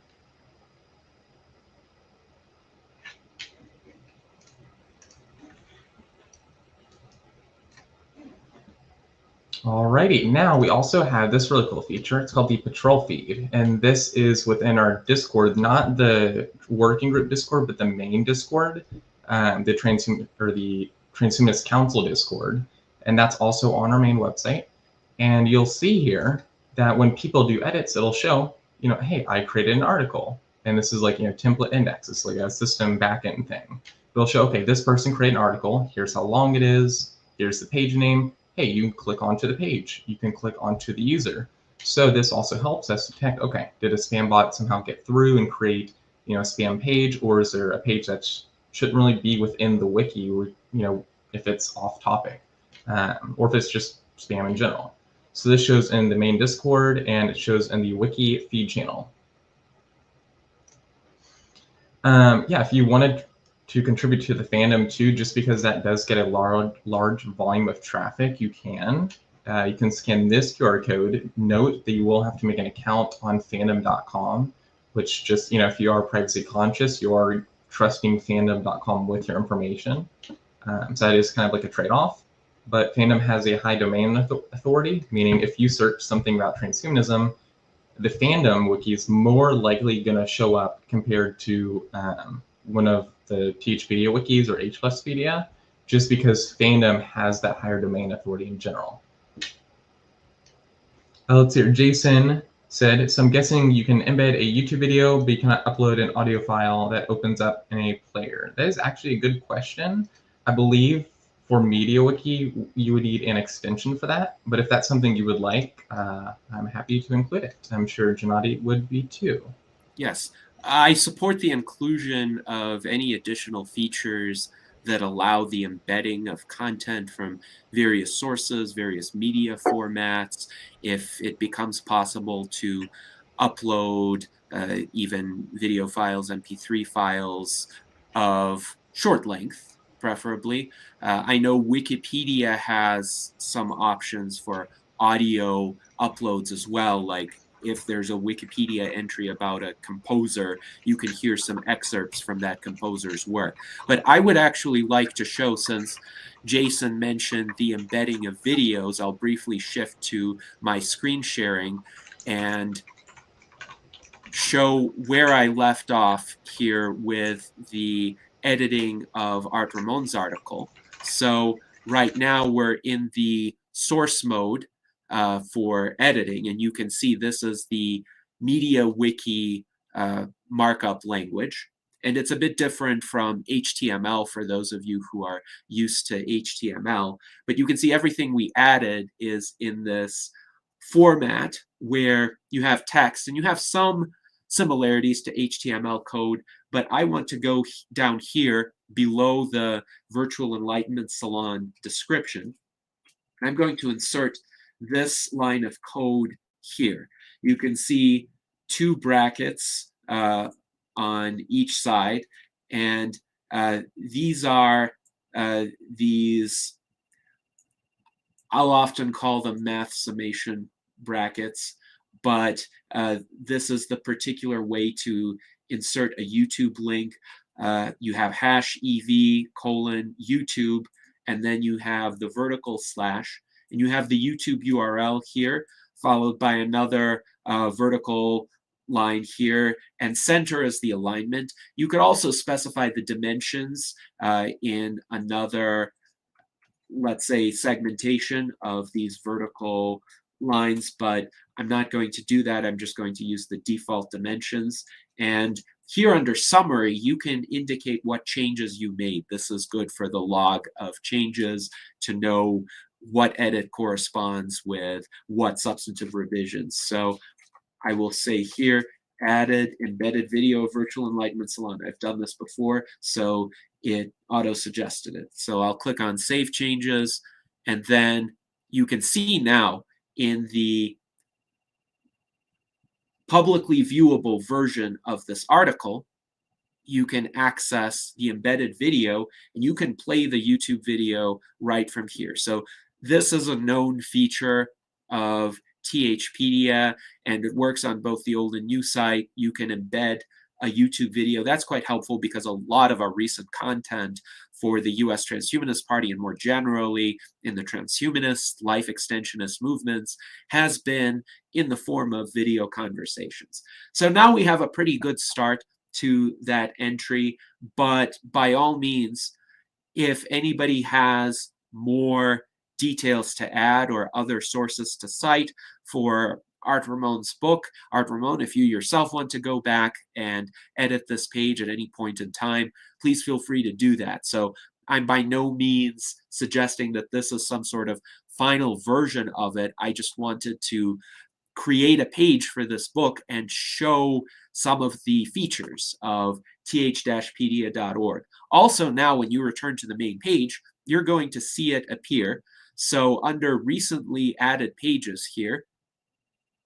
Alrighty, now we also have this really cool feature. It's called the patrol feed, and this is within our Discord, not the working group Discord, but the main Discord, the Transhumanist Council Discord, and that's also on our main website. And you'll see here that when people do edits, it'll show, hey, I created an article, and this is like template index. It's like a system backend thing. It'll show, okay, this person created an article. Here's how long it is. Here's the page name. Hey, you can click onto the page. You can click onto the user. So this also helps us detect, okay, did a spam bot somehow get through and create, a spam page, or is there a page that shouldn't really be within the wiki, or, if it's off topic, or if it's just spam in general. So this shows in the main Discord, and it shows in the wiki feed channel. Yeah, if you wanted to contribute to the fandom too, just because that does get a large volume of traffic, you can. You can scan this QR code. Note that you will have to make an account on fandom.com, which just, if you are privacy conscious, you are trusting fandom.com with your information. So that is kind of like a trade-off. But fandom has a high domain authority, meaning if you search something about transhumanism, the fandom wiki is more likely going to show up compared to one of the THPedia wikis or H+Pedia, just because fandom has that higher domain authority in general. Let's see here. Jason said, so I'm guessing you can embed a YouTube video, but you cannot upload an audio file that opens up in a player. That is actually a good question. I believe for MediaWiki, you would need an extension for that. But if that's something you would like, I'm happy to include it. I'm sure Gennady would be too. Yes, I support the inclusion of any additional features that allow the embedding of content from various sources, various media formats, if it becomes possible to upload even video files, MP3 files, of short length, preferably. I know Wikipedia has some options for audio uploads as well, like if there's a Wikipedia entry about a composer, you can hear some excerpts from that composer's work. But I would actually like to show, since Jason mentioned the embedding of videos, I'll briefly shift to my screen sharing and show where I left off here with the editing of Art Ramon's article. So right now we're in the source mode for editing, and you can see this is the MediaWiki markup language. And it's a bit different from HTML for those of you who are used to HTML. But you can see everything we added is in this format where you have text and you have some similarities to HTML code, but I want to go down here below the Virtual Enlightenment Salon description. I'm going to insert this line of code here. You can see two brackets on each side, and these are these, I'll often call them math summation brackets, but this is the particular way to insert a YouTube link. You have #EV:YouTube, and then you have the vertical slash, and you have the YouTube URL here, followed by another vertical line here, and center is the alignment. You could also specify the dimensions in another, let's say, segmentation of these vertical lines, but I'm not going to do that. I'm just going to use the default dimensions. And here under summary, you can indicate what changes you made. This is good for the log of changes to know what edit corresponds with what substantive revisions. So I will say here, added embedded video Virtual Enlightenment Salon. I've done this before, so it auto-suggested it. So I'll click on Save Changes, and then you can see now in the publicly viewable version of this article, you can access the embedded video, and you can play the YouTube video right from here. So this is a known feature of THPedia, and it works on both the old and new site. You can embed a YouTube video. That's quite helpful because a lot of our recent content for the US Transhumanist Party and more generally in the transhumanist, life extensionist movements has been in the form of video conversations. So now we have a pretty good start to that entry, but by all means, if anybody has more details to add or other sources to cite for Art Ramon's book, Art Ramon, if you yourself want to go back and edit this page at any point in time, please feel free to do that. So I'm by no means suggesting that this is some sort of final version of it. I just wanted to create a page for this book and show some of the features of th-pedia.org. Also, now when you return to the main page, you're going to see it appear. So under recently added pages here,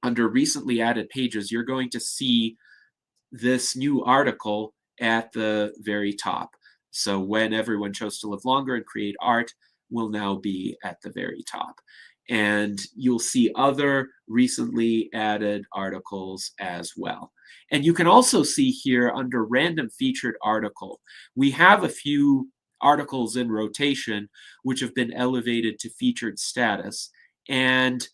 under recently added pages, you're going to see this new article at the very top. So when everyone chose to live longer and create art will now be at the very top. And you'll see other recently added articles as well. And you can also see here under random featured article, we have a few articles in rotation which have been elevated to featured status. And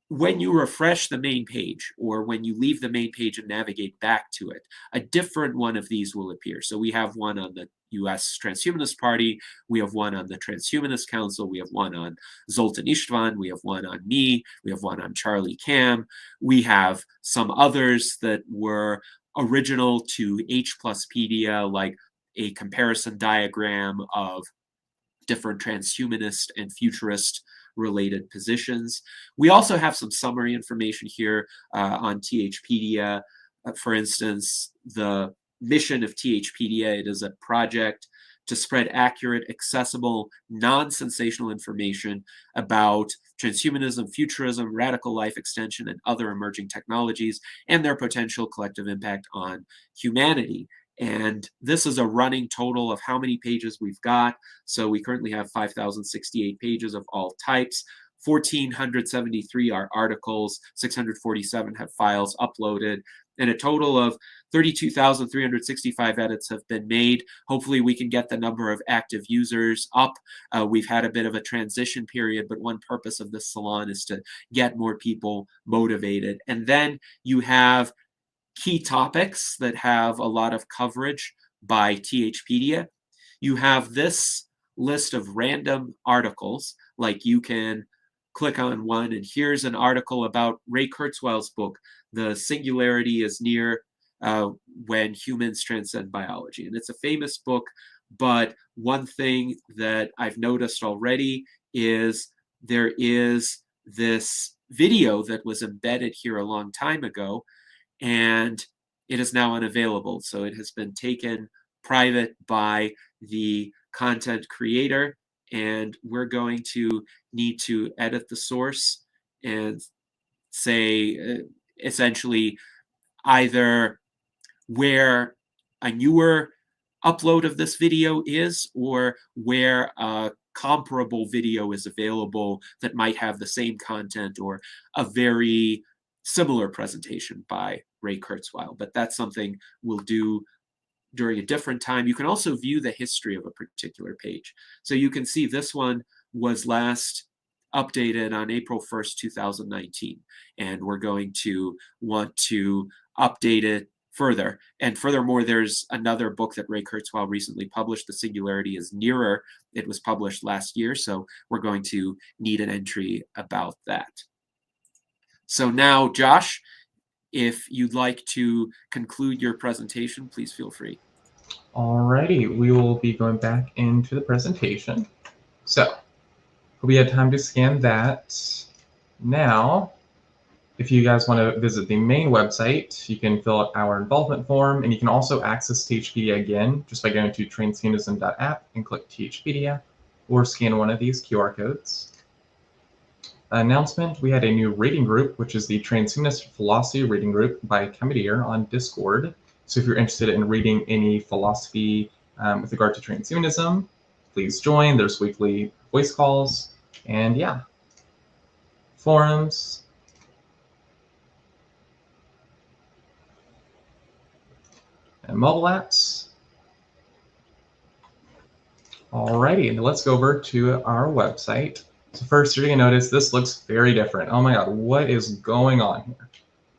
when you refresh the main page or when you leave the main page and navigate back to it, a different one of these will appear. So we have one on the US Transhumanist Party, we have one on the Transhumanist Council, we have one on Zoltan Istvan, we have one on me, we have one on Charlie Cam, we have some others that were original to H+Pedia, like a comparison diagram of different transhumanist and futurist related positions. We also have some summary information here on THPedia. For instance, the mission of THPedia, it is a project to spread accurate, accessible, non-sensational information about transhumanism, futurism, radical life extension, and other emerging technologies and their potential collective impact on humanity. And this is a running total of how many pages we've got. So we currently have 5,068 pages of all types. 1,473 are articles, 647 have files uploaded, and a total of 32,365 edits have been made. Hopefully we can get the number of active users up. We've had a bit of a transition period, but one purpose of this salon is to get more people motivated. And then you have key topics that have a lot of coverage by THPedia. You have this list of random articles, like you can click on one, and here's an article about Ray Kurzweil's book, The Singularity is Near When Humans Transcend Biology. And it's a famous book, but one thing that I've noticed already is there is this video that was embedded here a long time ago, and it is now unavailable. So it has been taken private by the content creator, and we're going to need to edit the source and say essentially either where a newer upload of this video is, or where a comparable video is available that might have the same content or a very similar presentation by Ray Kurzweil. But that's something we'll do during a different time. You can also view the history of a particular page. So you can see this one was last updated on April 1st, 2019. And we're going to want to update it further. And furthermore, there's another book that Ray Kurzweil recently published, The Singularity is Nearer. It was published last year, so we're going to need an entry about that. So now, Josh, if you'd like to conclude your presentation, please feel free. Alrighty, we will be going back into the presentation. So we had time to scan that. Now, if you guys want to visit the main website, you can fill out our involvement form, and you can also access THPedia again just by going to transhumanism.app and click THPedia, or scan one of these QR codes. Announcement, we had a new reading group, which is the Transhumanist Philosophy Reading Group by Gennady on Discord. So if you're interested in reading any philosophy with regard to transhumanism, please join. There's weekly voice calls, and yeah, forums. And mobile apps. Alrighty, and let's go over to our website. So first, you're going to notice this looks very different. Oh my god, what is going on here?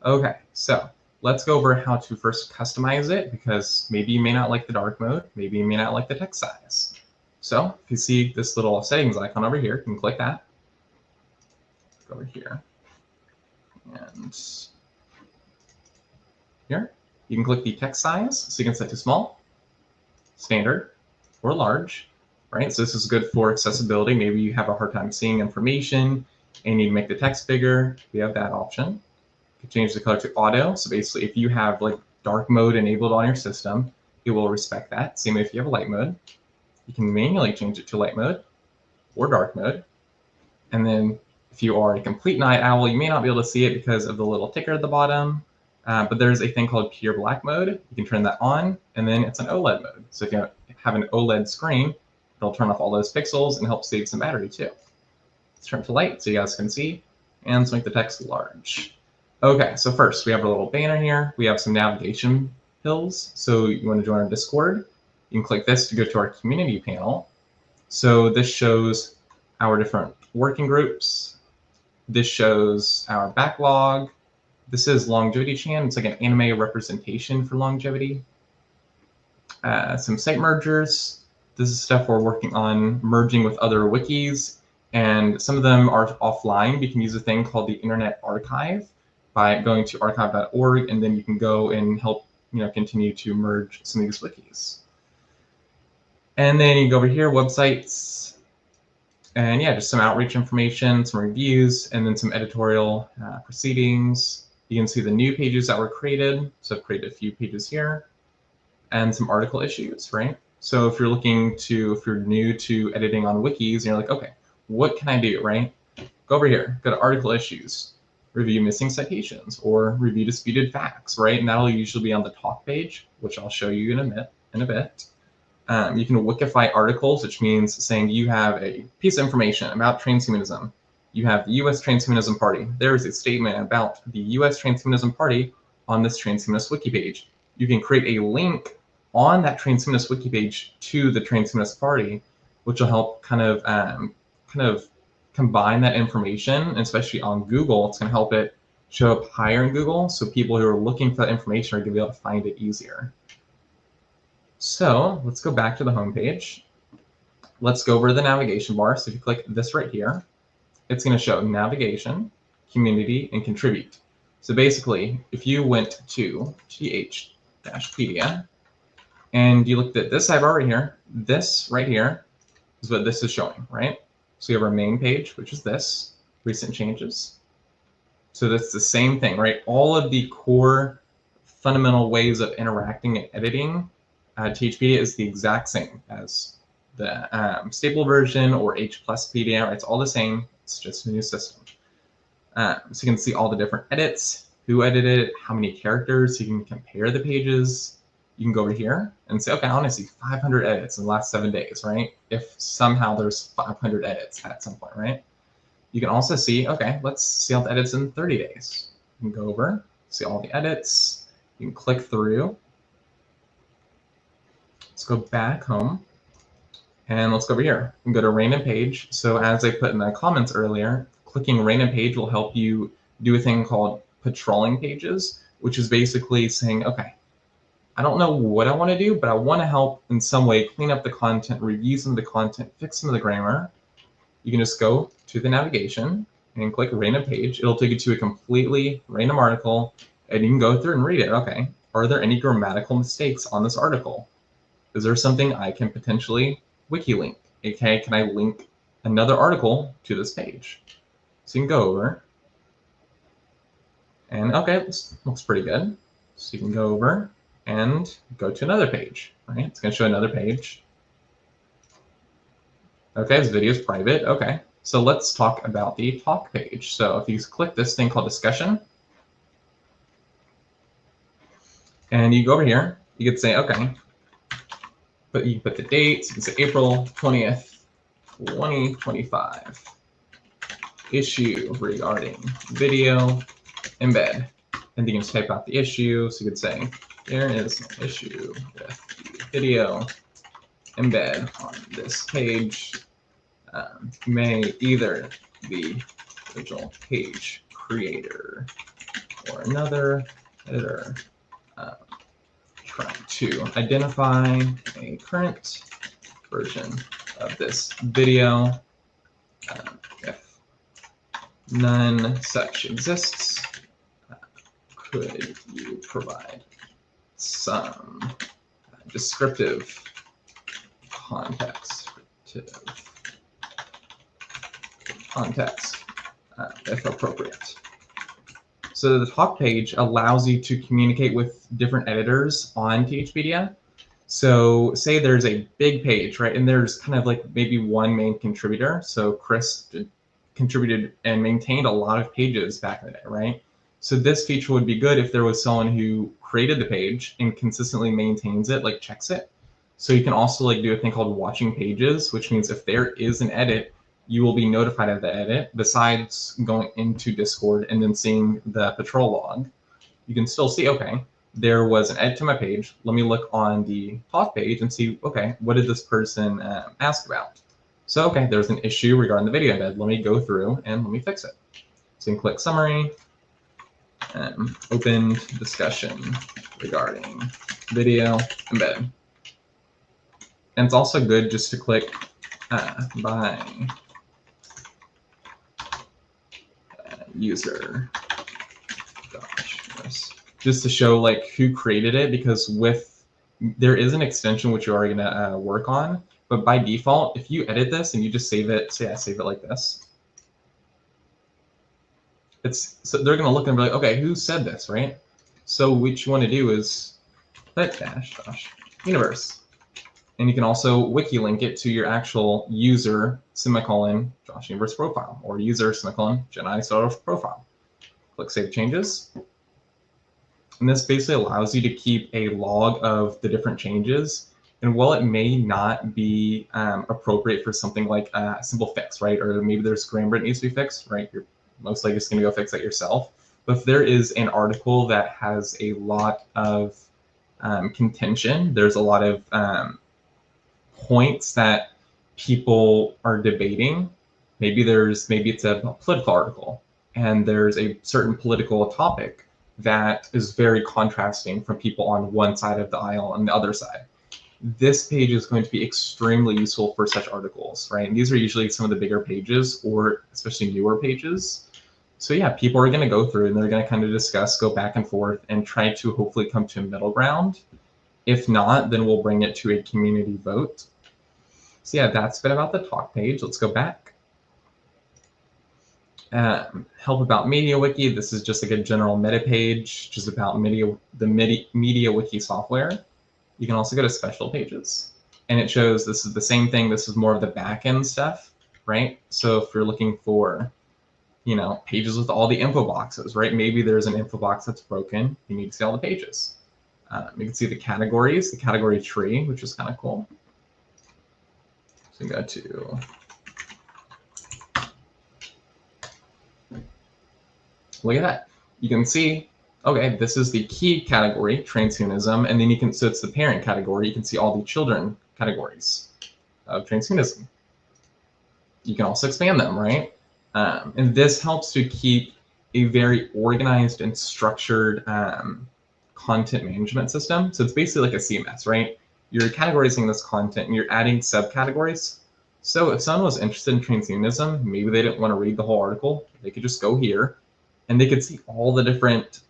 Okay, so let's go over how to first customize it, because maybe you may not like the dark mode, maybe you may not like the text size. So if you see this little settings icon over here, you can click that. Go over here. And here, you can click the text size, so you can set to small, standard, or large. Right, so this is good for accessibility. Maybe you have a hard time seeing information and you need to make the text bigger. We have that option. You can change the color to auto. So basically, if you have like dark mode enabled on your system, it will respect that. Same if you have light mode. You can manually change it to light mode or dark mode. And then if you are a complete night owl, you may not be able to see it because of the little ticker at the bottom. But there's a thing called pure black mode. You can turn that on, and then it's an OLED mode. So if you have an OLED screen, it'll turn off all those pixels and help save some battery too. Let's turn it to light so you guys can see, and let's make the text large. Okay, so first we have a little banner here. We have some navigation hills. So you want to join our Discord, you can click this to go to our community panel. So this shows our different working groups. This shows our backlog. This is Longevity Chan. It's like an anime representation for longevity. Some site mergers. This is stuff we're working on merging with other wikis, and some of them are offline. You can use a thing called the Internet Archive by going to archive.org, and then you can go and help continue to merge some of these wikis. And then you go over here, websites, and yeah, just some outreach information, some reviews, and then some editorial proceedings. You can see the new pages that were created. So I've created a few pages here, and some article issues, right? So if you're new to editing on wikis, and you're like, okay, what can I do, right? Go over here, go to article issues. review missing citations or review disputed facts, right? And that'll usually be on the talk page, which I'll show you in a bit. You can wikify articles, which means saying you have a piece of information about transhumanism. You have the U.S. Transhumanism Party. There is a statement about the U.S. Transhumanism Party on this transhumanist wiki page. You can create a link on that transhumanist wiki page to the transhumanist party, which will help kind of combine that information, and especially on Google. It's going to help it show up higher in Google, so people who are looking for that information are going to be able to find it easier. So let's go back to the home page. Let's go over to the navigation bar. So if you click this right here, it's going to show navigation, community, and contribute. So basically, if you went to THPedia and you looked at this sidebar right here, this right here is what this is showing, right? So we have our main page, which is this, recent changes. So that's the same thing, right? All of the core fundamental ways of interacting and editing THPedia is the exact same as the stable version or H+Pedia, right? It's all the same, it's just a new system. So you can see all the different edits, who edited it, how many characters, so you can compare the pages. You can go over here and say, okay, I want to see 500 edits in the last 7 days, right? If somehow there's 500 edits at some point, right? You can also see, okay, let's see all the edits in 30 days. You can go over, see all the edits. You can click through. Let's go back home. And let's go over here and go to random page. So as I put in the comments earlier, clicking random page will help you do a thing called patrolling pages, which is basically saying, okay, I don't know what I want to do, but I want to help in some way clean up the content, review some of the content, fix some of the grammar. You can just go to the navigation and click random page. It'll take you to a completely random article, and you can go through and read it. Okay, are there any grammatical mistakes on this article? Is there something I can potentially wiki link? Okay, can I link another article to this page? So you can go over, and okay, this looks pretty good. So you can go over and go to another page, right? It's going to show another page. Okay, this video is private. Okay, so let's talk about the talk page. So if you click this thing called discussion, and you go over here, you could say, okay, but you can put the dates. You can say April 20th, 2025, issue regarding video embed. And you can type out the issue. So you could say, there is an issue with the video embed on this page. May either the original page creator or another editor try to identify a current version of this video. If none such exists, could you provide some descriptive context if appropriate. So the talk page allows you to communicate with different editors on THPedia. So say there's a big page, right? And there's kind of like maybe one main contributor. So Chris contributed and maintained a lot of pages back in the day, right? So this feature would be good if there was someone who created the page and consistently maintains it, like checks it. So you can also like do a thing called watching pages, which means if there is an edit, you will be notified of the edit. Besides going into Discord and then seeing the patrol log, you can still see, okay, there was an edit to my page. Let me look on the talk page and see, okay, what did this person ask about? So, okay, there's an issue regarding the video embed. Let me go through and let me fix it. So you can click summary, opened discussion regarding video embed. And it's also good just to click by user, just to show like who created it, because there is an extension which you're already gonna work on, but by default, if you edit this and you just save it, say I save it like this, so they're gonna look and be like, okay, who said this, right? So what you want to do is put dash universe, and you can also wiki link it to your actual user /Josh Universe profile or user /Gennady Stolyarov profile. Click Save Changes. And this basically allows you to keep a log of the different changes. And while it may not be appropriate for something like a simple fix, right? Or maybe there's grammar that needs to be fixed, right? You're most likely just going to go fix that yourself. But if there is an article that has a lot of contention, there's a lot of points that people are debating. Maybe it's a political article, and there's a certain political topic that is very contrasting from people on one side of the aisle and the other side. This page is going to be extremely useful for such articles, right? And these are usually some of the bigger pages, or especially newer pages. So yeah, people are going to go through and they're going to kind of discuss, go back and forth, and try to hopefully come to a middle ground. If not, then we'll bring it to a community vote. So yeah, that's been about the talk page. Let's go back. Help about MediaWiki. This is just like a general meta page, just about the MediaWiki software. You can also go to special pages, and it shows this is the same thing. This is more of the back end stuff, right? So if you're looking for, you know, pages with all the info boxes, right? Maybe there's an info box that's broken. You need to see all the pages. You can see the categories, the category tree, which is kind of cool. So go to look at that. You can see, okay, this is the key category, transhumanism, and then you can, so it's the parent category. You can see all the children categories of transhumanism. You can also expand them, right? And this helps to keep a very organized and structured content management system. So it's basically like a CMS, right? You're categorizing this content and you're adding subcategories. So if someone was interested in transhumanism, maybe they didn't want to read the whole article, they could just go here and they could see all the different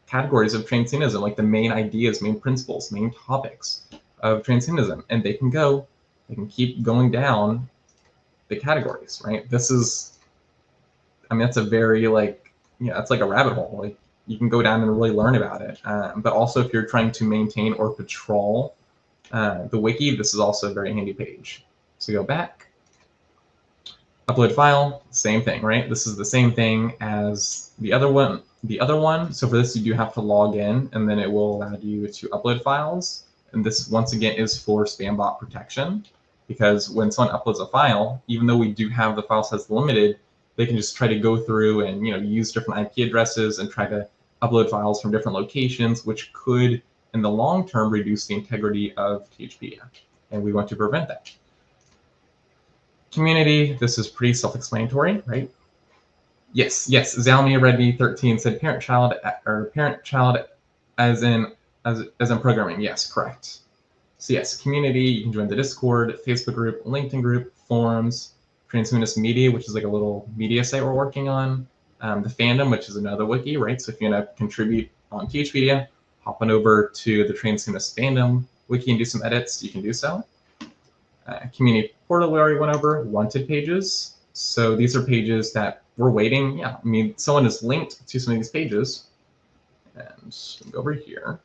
categories of transhumanism, like the main ideas, main principles, main topics of transhumanism. And they can keep going down the categories, right? This is, I mean, that's a very it's like a rabbit hole. Like you can go down and really learn about it. But also if you're trying to maintain or patrol the wiki, this is also a very handy page. So go back, upload file, same thing, right? This is the same thing as the other one. So for this, you do have to log in, and then it will allow you to upload files. And this, once again, is for spam bot protection, because when someone uploads a file, even though we do have the file size limited, they can just try to go through and use different IP addresses and try to upload files from different locations, which could, in the long term, reduce the integrity of THPedia, and we want to prevent that. Community, this is pretty self-explanatory, right? Yes, Zalmi Redmi 13 said parent-child as in programming. Yes, correct. So yes, community, you can join the Discord, Facebook group, LinkedIn group, forums, Transhumanist Media, which is like a little media site we're working on, the fandom, which is another wiki, right? So if you want to contribute on THPedia, hop on over to the Transhumanist fandom wiki and do some edits, you can do so. Community portal we already went over, wanted pages. So these are pages that we're waiting. Yeah, I mean, someone is linked to some of these pages. And go over here.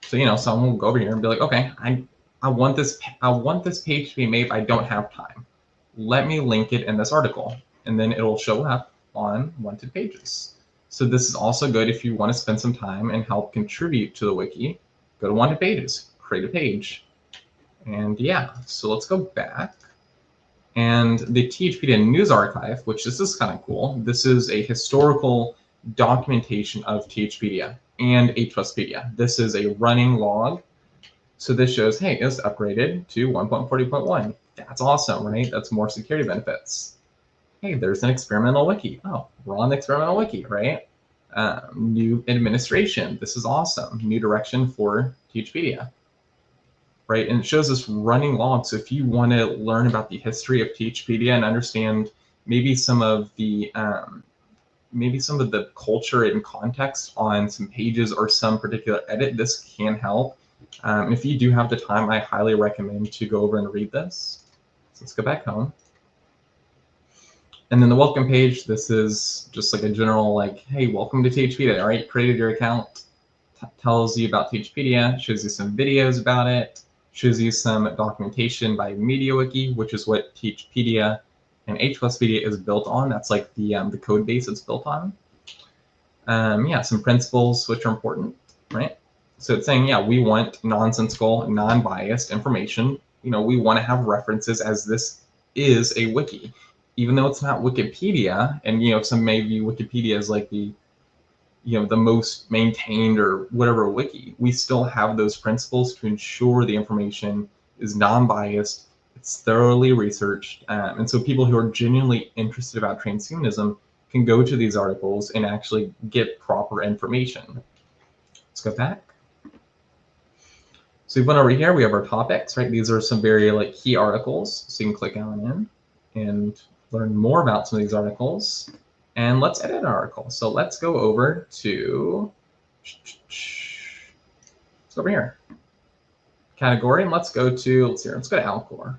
So someone will go over here and be like, okay, I want this page to be made, but I don't have time. Let me link it in this article, and then it'll show up on wanted pages. So this is also good if you want to spend some time and help contribute to the wiki. Go to wanted pages, create a page. And yeah, so let's go back. And the THPedia News Archive, which this is kind of cool. This is a historical documentation of THPedia and H+Pedia. This is a running log. So this shows, hey, it's upgraded to 1.40.1. That's awesome, right? That's more security benefits. Hey, there's an experimental wiki. Oh, we're on the experimental wiki, right? New administration. This is awesome. New direction for THPedia, right? And it shows this running log. So if you want to learn about the history of THPedia and understand maybe some of the culture and context on some pages or some particular edit, this can help. If you do have the time, I highly recommend to go over and read this. So let's go back home. And then the welcome page, this is just like a general hey, welcome to THPedia, all right? Created your account, tells you about THPedia, shows you some videos about it, shows you some documentation by MediaWiki, which is what THPedia and H+Pedia is built on. That's like the code base it's built on. Yeah, some principles which are important, right? So it's saying, yeah, we want nonsensical, non-biased information. You know, we want to have references as this is a wiki, even though it's not Wikipedia. And, you know, some may view Wikipedia as like the, you know, the most maintained or whatever wiki. We still have those principles to ensure the information is non-biased, it's thoroughly researched. And so people who are genuinely interested about transhumanism can go to these articles and actually get proper information. Let's go back. So we went over here, we have our topics, right? These are some very like key articles. So you can click on in and learn more about some of these articles. And let's edit an article. So let's go over to, let's go over here. Category, and let's go to, let's go to Alcor.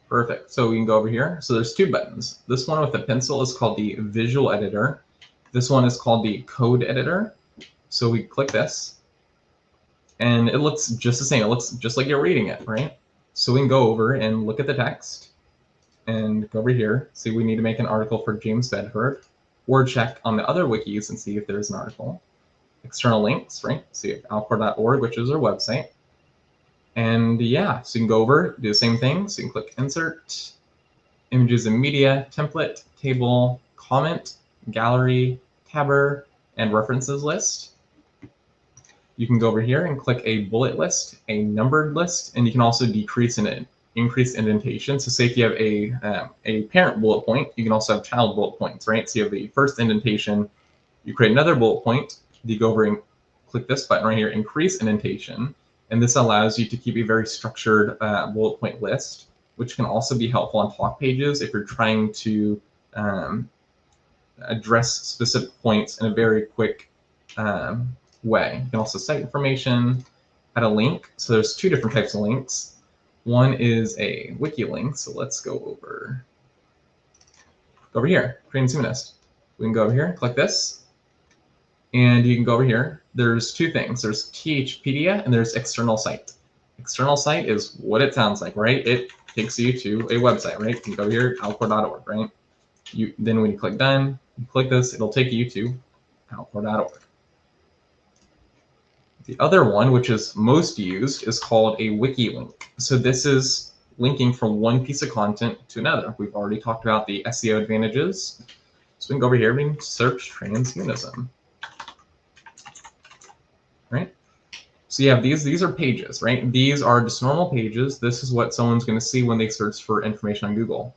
Perfect. So we can go over here. So there's two buttons. This one with the pencil is called the visual editor. This one is called the code editor. So we click this and it looks just the same. It looks just like you're reading it, right? So we can go over and look at the text and go over here. See, we need to make an article for James Bedford, or check on the other wikis and see if there's an article. External links, right? See if alcor.org, which is our website. And yeah, so you can go over, do the same thing. So you can click insert, images and media, template, table, comment, gallery, tabber, and references list. You can go over here and click a bullet list, a numbered list, and you can also decrease and increase indentation. So say if you have a parent bullet point, you can also have child bullet points, right? So you have the first indentation, you create another bullet point, you go over and click this button right here, increase indentation. And this allows you to keep a very structured bullet point list, which can also be helpful on talk pages if you're trying to address specific points in a very quick way. You can also cite information, add a link. So there's two different types of links. One is a wiki link. So let's go over here, Transhumanist. We can go over here, click this. And you can go over here. There's two things. There's THPedia and there's external site. External site is what it sounds like, right? It takes you to a website, right? You can go here, alcor.org, right? Then when you click done, you click this, it'll take you to alcor.org. The other one, which is most used, is called a wiki link. So this is linking from one piece of content to another. We've already talked about the SEO advantages. So we can go over here and search transhumanism. Right? So you have these are pages, right? These are just normal pages. This is what someone's going to see when they search for information on Google.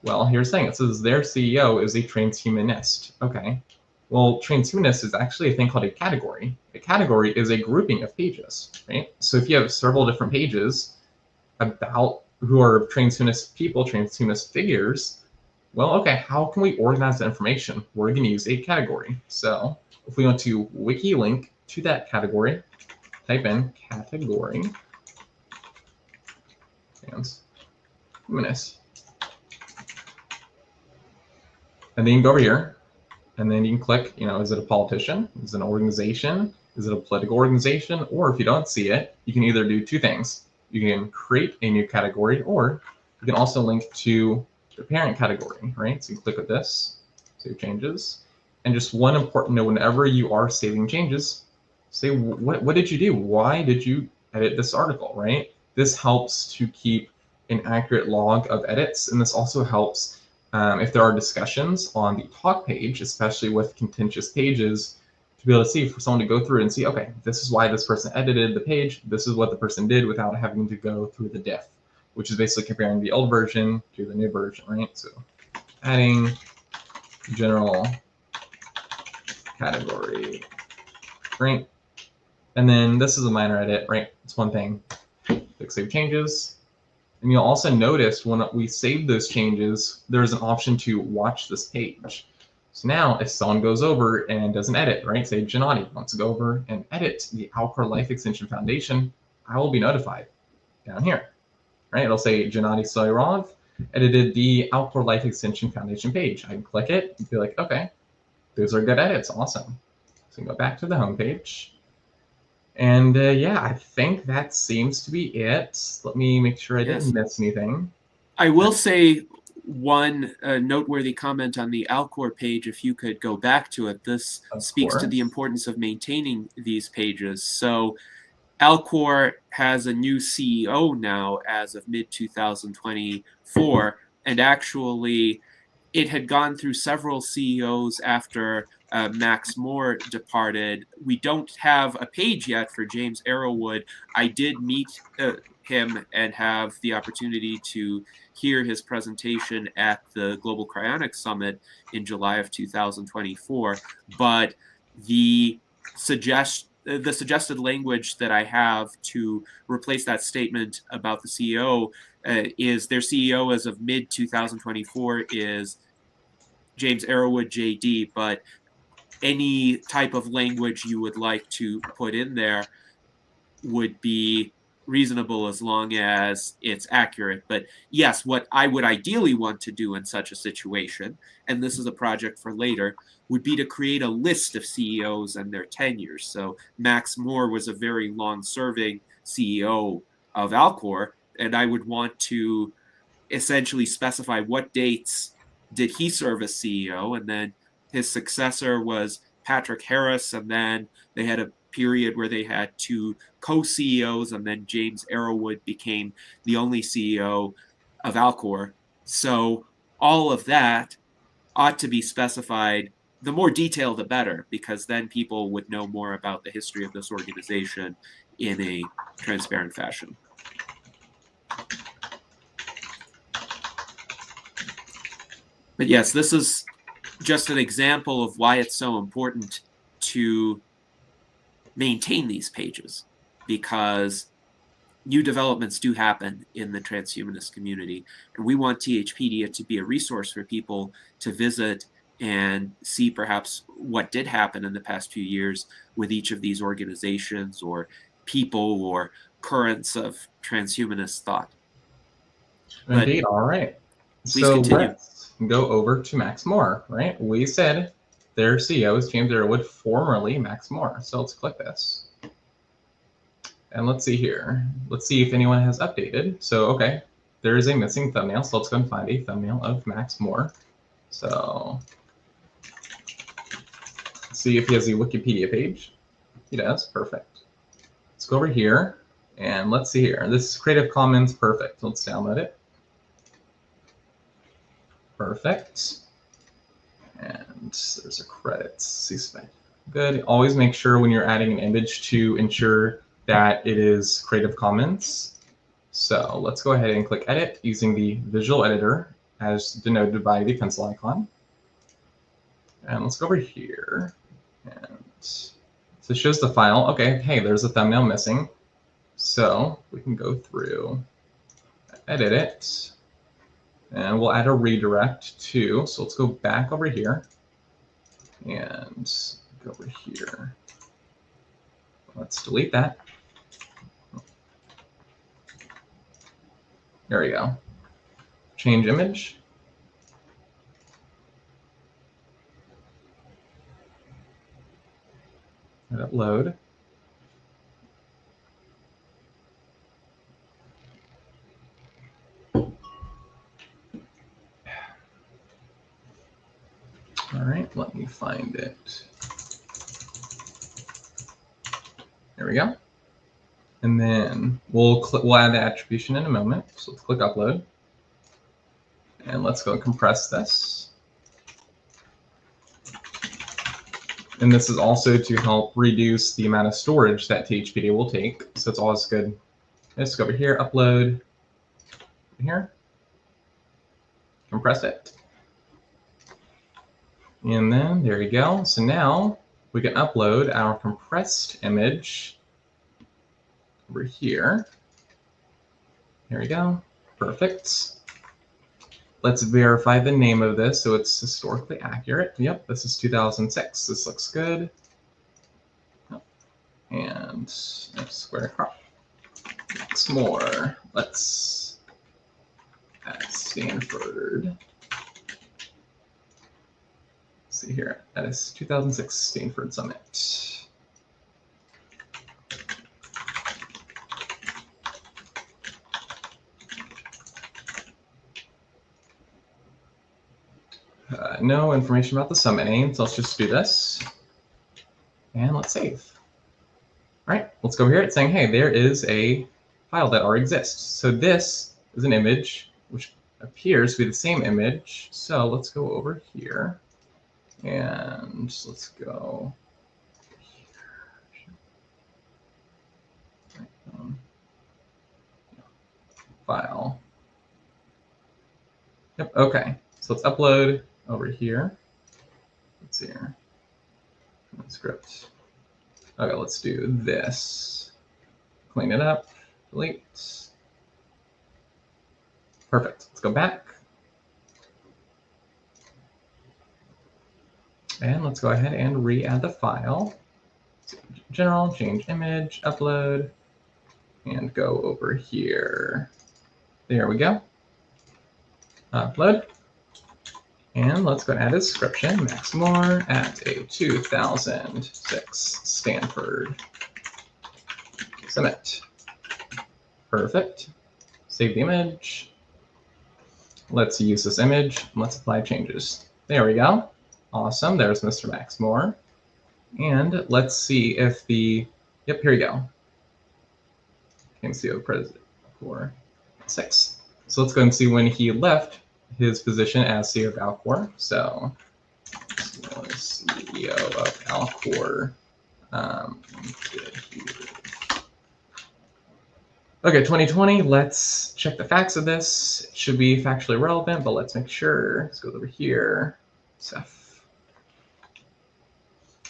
Well, here's the thing. It says their CEO is a transhumanist. Okay. Well, transhumanist is actually a thing called a category. A category is a grouping of pages, right? So if you have several different pages about who are transhumanist people, transhumanist figures, well, okay, how can we organize the information? We're going to use a category. So if we want to wiki link to that category, type in category transhumanist. And then you can go over here, and then you can click, is it a politician? Is it an organization? Is it a political organization? Or if you don't see it, you can either do two things. You can create a new category, or you can also link to the parent category, right? So you click with this, save changes. And just one important note, whenever you are saving changes, say, what did you do? Why did you edit this article, right? This helps to keep an accurate log of edits, and this also helps if there are discussions on the talk page, especially with contentious pages, to be able to see, for someone to go through and see, okay, this is why this person edited the page, this is what the person did, without having to go through the diff, which is basically comparing the old version to the new version, right? So adding general category, right? And then this is a minor edit, right? It's one thing. Click Save Changes. And you'll also notice when we save those changes, there's an option to watch this page. So now if someone goes over and does an edit, right? Say Gennady wants to go over and edit the Alcor Life Extension Foundation, I will be notified down here, right? It'll say Gennady Stolyarov edited the Alcor Life Extension Foundation page. I can click it and be like, okay, those are good edits, awesome. So you can go back to the home page. And yeah, I think that seems to be it. Let me make sure I didn't miss anything. I will say one noteworthy comment on the Alcor page, if you could go back to it, this Of speaks to the course. importance of maintaining these pages. So Alcor has a new CEO now as of mid-2024, and actually it had gone through several CEOs after Max Moore departed. We don't have a page yet for James Arrowwood. I did meet him and have the opportunity to hear his presentation at the Global Cryonics Summit in July of 2024. But the suggested language that I have to replace that statement about the CEO is their CEO as of mid 2024 is James Arrowwood JD, but any type of language you would like to put in there would be reasonable as long as it's accurate. But yes, what I would ideally want to do in such a situation, and this is a project for later, would be to create a list of CEOs and their tenures. So Max Moore was a very long-serving CEO of Alcor, and I would want to essentially specify what dates did he serve as CEO, and then his successor was Patrick Harris, and then they had a period where they had two co-CEOs, and then James Arrowwood became the only CEO of Alcor. So all of that ought to be specified. The more detail, the better, because then people would know more about the history of this organization in a transparent fashion. But yes, this is just an example of why it's so important to maintain these pages, because new developments do happen in the transhumanist community. And we want THPedia to be a resource for people to visit and see perhaps what did happen in the past few years with each of these organizations or people or currents of transhumanist thought. Indeed. All right. Please So continue. let's go over to Max Moore, right? We said their CEO is James Arrowwood, formerly Max Moore. So let's click this. And let's see here. Let's see if anyone has updated. So, okay, there is a missing thumbnail. So let's go and find a thumbnail of Max Moore. So let's see if he has a Wikipedia page. He does. Perfect. Let's go over here and let's see here. This is Creative Commons. Perfect. Let's download it. Perfect. And there's a credits. C-spec. Good. Always make sure when you're adding an image to ensure that it is Creative Commons. So let's go ahead and click Edit using the visual editor as denoted by the pencil icon. And let's go over here. And so it shows the file. Okay, hey, there's a thumbnail missing. So we can go through, edit it, and we'll add a redirect too. So let's go back over here and go over here. Let's delete that. There we go. Change image. Let it load. All right, let me find it. There we go. And then we'll add the attribution in a moment. So let's click upload. And let's go and compress this. And this is also to help reduce the amount of storage that THPedia will take. So it's always good. Let's go over here, upload, here, compress it. And then there you go. So now we can upload our compressed image over here. There we go. Perfect. Let's verify the name of this so it's historically accurate. Yep, this is 2006. This looks good. And square crop. Next more. Let's add Stanford. Let's see here. That is 2006 Stanford Summit. no information about the summit name, so let's just do this. And let's save. All right, let's go here. It's saying, hey, there is a file that already exists. So this is an image which appears to be the same image. So let's go over here and let's go here. File. Yep, okay. So let's upload over here. Let's see here. Script. Okay, let's do this. Clean it up. Delete. Perfect. Let's go back. And let's go ahead and re-add the file. So general, change image, upload, and go over here. There we go. Upload. And let's go and add a description. Max Moore at a 2006 Stanford Summit. Perfect. Save the image. Let's use this image. Let's apply changes. There we go. Awesome. There's Mr. Max Moore. And let's see if the, yep, here we go. CEO president for 6. So let's go and see when he left his position as CEO of Alcor. So CEO of Alcor. Okay, 2020. Let's check the facts of this. It should be factually relevant, but let's make sure. Let's go over here. Stuff.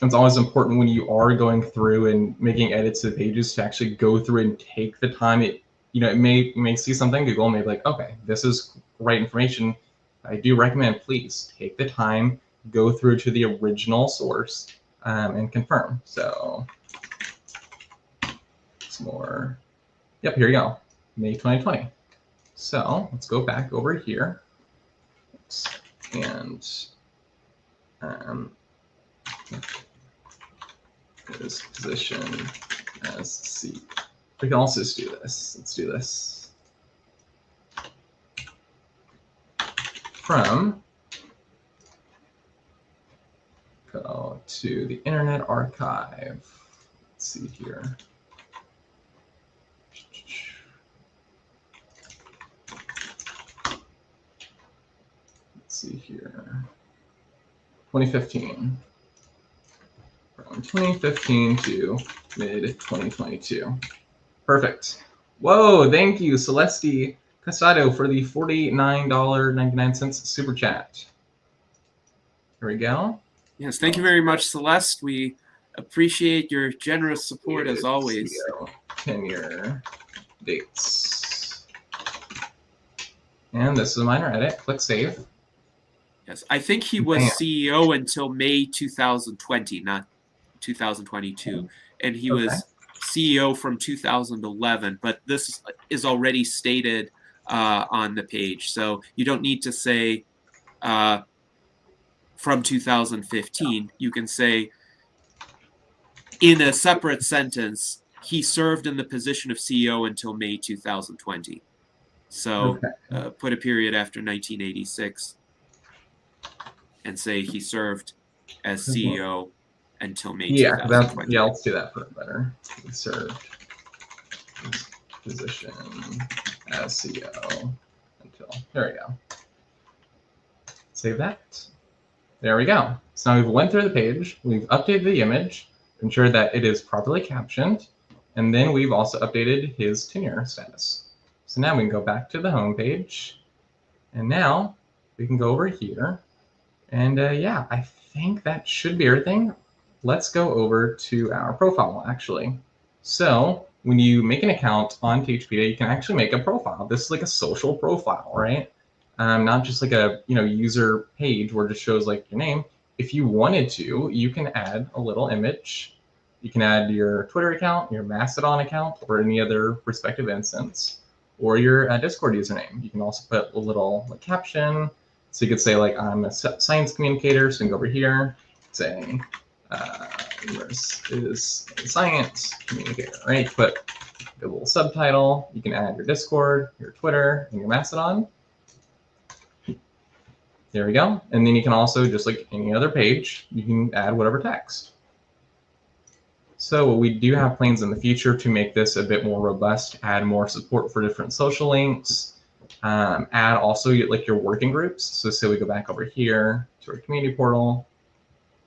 It's always important when you are going through and making edits to the pages to actually go through and take the time. You may see something, Google may be like, okay, this is right information. I do recommend, please take the time, go through to the original source and confirm. So it's more, yep, here you go, May 2020. So let's go back over here and his position as C. We can also just do this. Let's do this. From, go to the Internet Archive. Let's see here. Let's see here. 2015. From 2015 to mid-2022. Perfect. Whoa, thank you, Celeste Casado, for the $49.99 super chat. Here we go. Yes, thank you very much, Celeste. We appreciate your generous support as always. Tenure, dates. And this is a minor edit. Click save. Yes, I think he was CEO until May 2020, not 2022. And he was CEO from 2011, but this is already stated on the page. So you don't need to say from 2015. You can say in a separate sentence, he served in the position of CEO until May 2020. So put a period after 1986 and say he served as CEO until May 2020. Yeah, let's do that for better. He served his position as CEO until, there we go. Save that. There we go. So now we've went through the page, we've updated the image, ensured that it is properly captioned, and then we've also updated his tenure status. So now we can go back to the home page, and now we can go over here, and yeah, I think that should be everything. Let's go over to our profile, actually. So when you make an account on THPedia, you can actually make a profile. This is like a social profile, right? Not just like a user page where it just shows like your name. If you wanted to, you can add a little image. You can add your Twitter account, your Mastodon account, or any other respective instance, or your Discord username. You can also put a little caption. So you could say like, I'm a science communicator, so you can go over here, say, this is a science communicator, right? Put a little subtitle. You can add your Discord, your Twitter, and your Mastodon. There we go. And then you can also, just like any other page, you can add whatever text. So we do have plans in the future to make this a bit more robust, add more support for different social links, add also like your working groups. So say we go back over here to our community portal.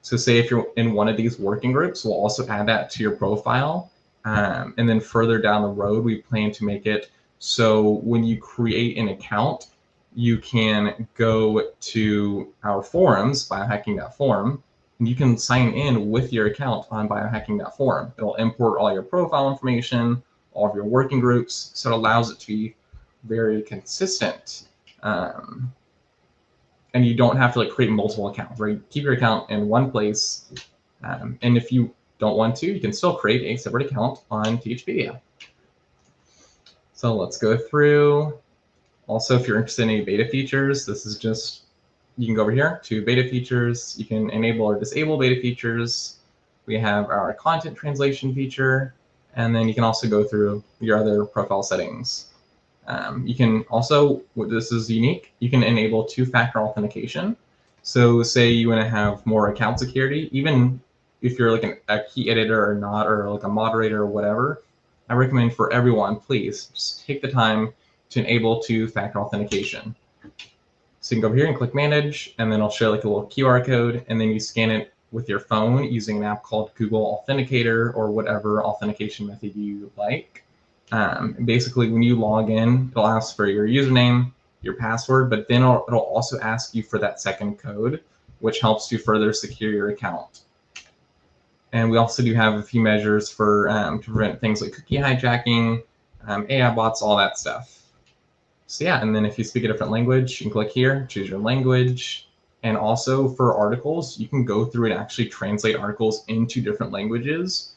So say if you're in one of these working groups, we'll also add that to your profile. And then further down the road, we plan to make it so when you create an account, you can go to our forums, biohacking.forum, and you can sign in with your account on biohacking.forum. It'll import all your profile information, all of your working groups, so it allows it to be very consistent. And you don't have to like create multiple accounts, right? Keep your account in one place. And if you don't want to, you can still create a separate account on THPedia. So let's go through. Also, if you're interested in any beta features, this is just, you can go over here to beta features. You can enable or disable beta features. We have our content translation feature, and then you can also go through your other profile settings. You can also, this is unique, you can enable two-factor authentication. So say you want to have more account security, even if you're like a key editor or not, or like a moderator or whatever, I recommend for everyone, please just take the time to enable two-factor authentication. So you can go over here and click manage, and then it'll show like a little QR code, and then you scan it with your phone using an app called Google Authenticator or whatever authentication method you like. Basically, when you log in, it'll ask for your username, your password, but then it'll also ask you for that second code, which helps to further secure your account. And we also do have a few measures for to prevent things like cookie hijacking, AI bots, all that stuff. So yeah, and then if you speak a different language, you can click here, choose your language. And also for articles, you can go through and actually translate articles into different languages.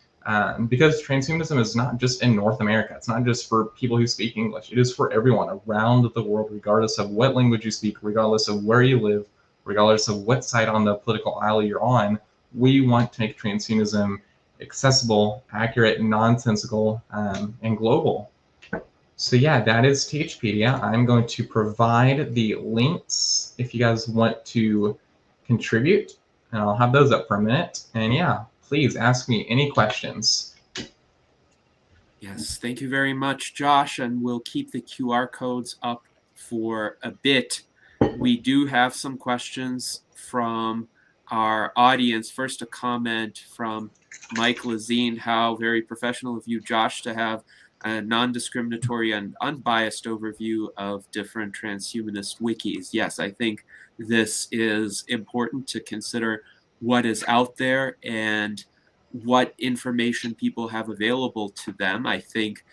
Because transhumanism is not just in North America. It's not just for people who speak English. It is for everyone around the world, regardless of what language you speak, regardless of where you live, regardless of what side on the political aisle you're on. We want to make transhumanism accessible, accurate, nonsensical, and global. So yeah, that is THPedia. I'm going to provide the links if you guys want to contribute, and I'll have those up for a minute. And yeah, please ask me any questions. Yes, thank you very much, Josh, and we'll keep the QR codes up for a bit. We do have some questions from our audience. First, a comment from Mike Lazine. How very professional of you, Josh, to have a non-discriminatory and unbiased overview of different transhumanist wikis. Yes, I think this is important to consider what is out there and what information people have available to them. I think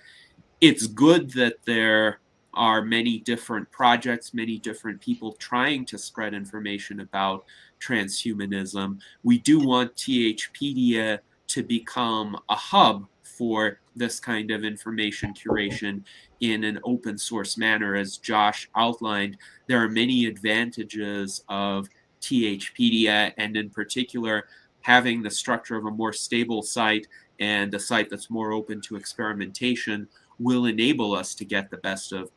it's good that there are many different projects, many different people trying to spread information about transhumanism. We do want THPedia to become a hub for this kind of information curation in an open source manner. As Josh outlined, there are many advantages of THPedia, and in particular, having the structure of a more stable site and a site that's more open to experimentation will enable us to get the best of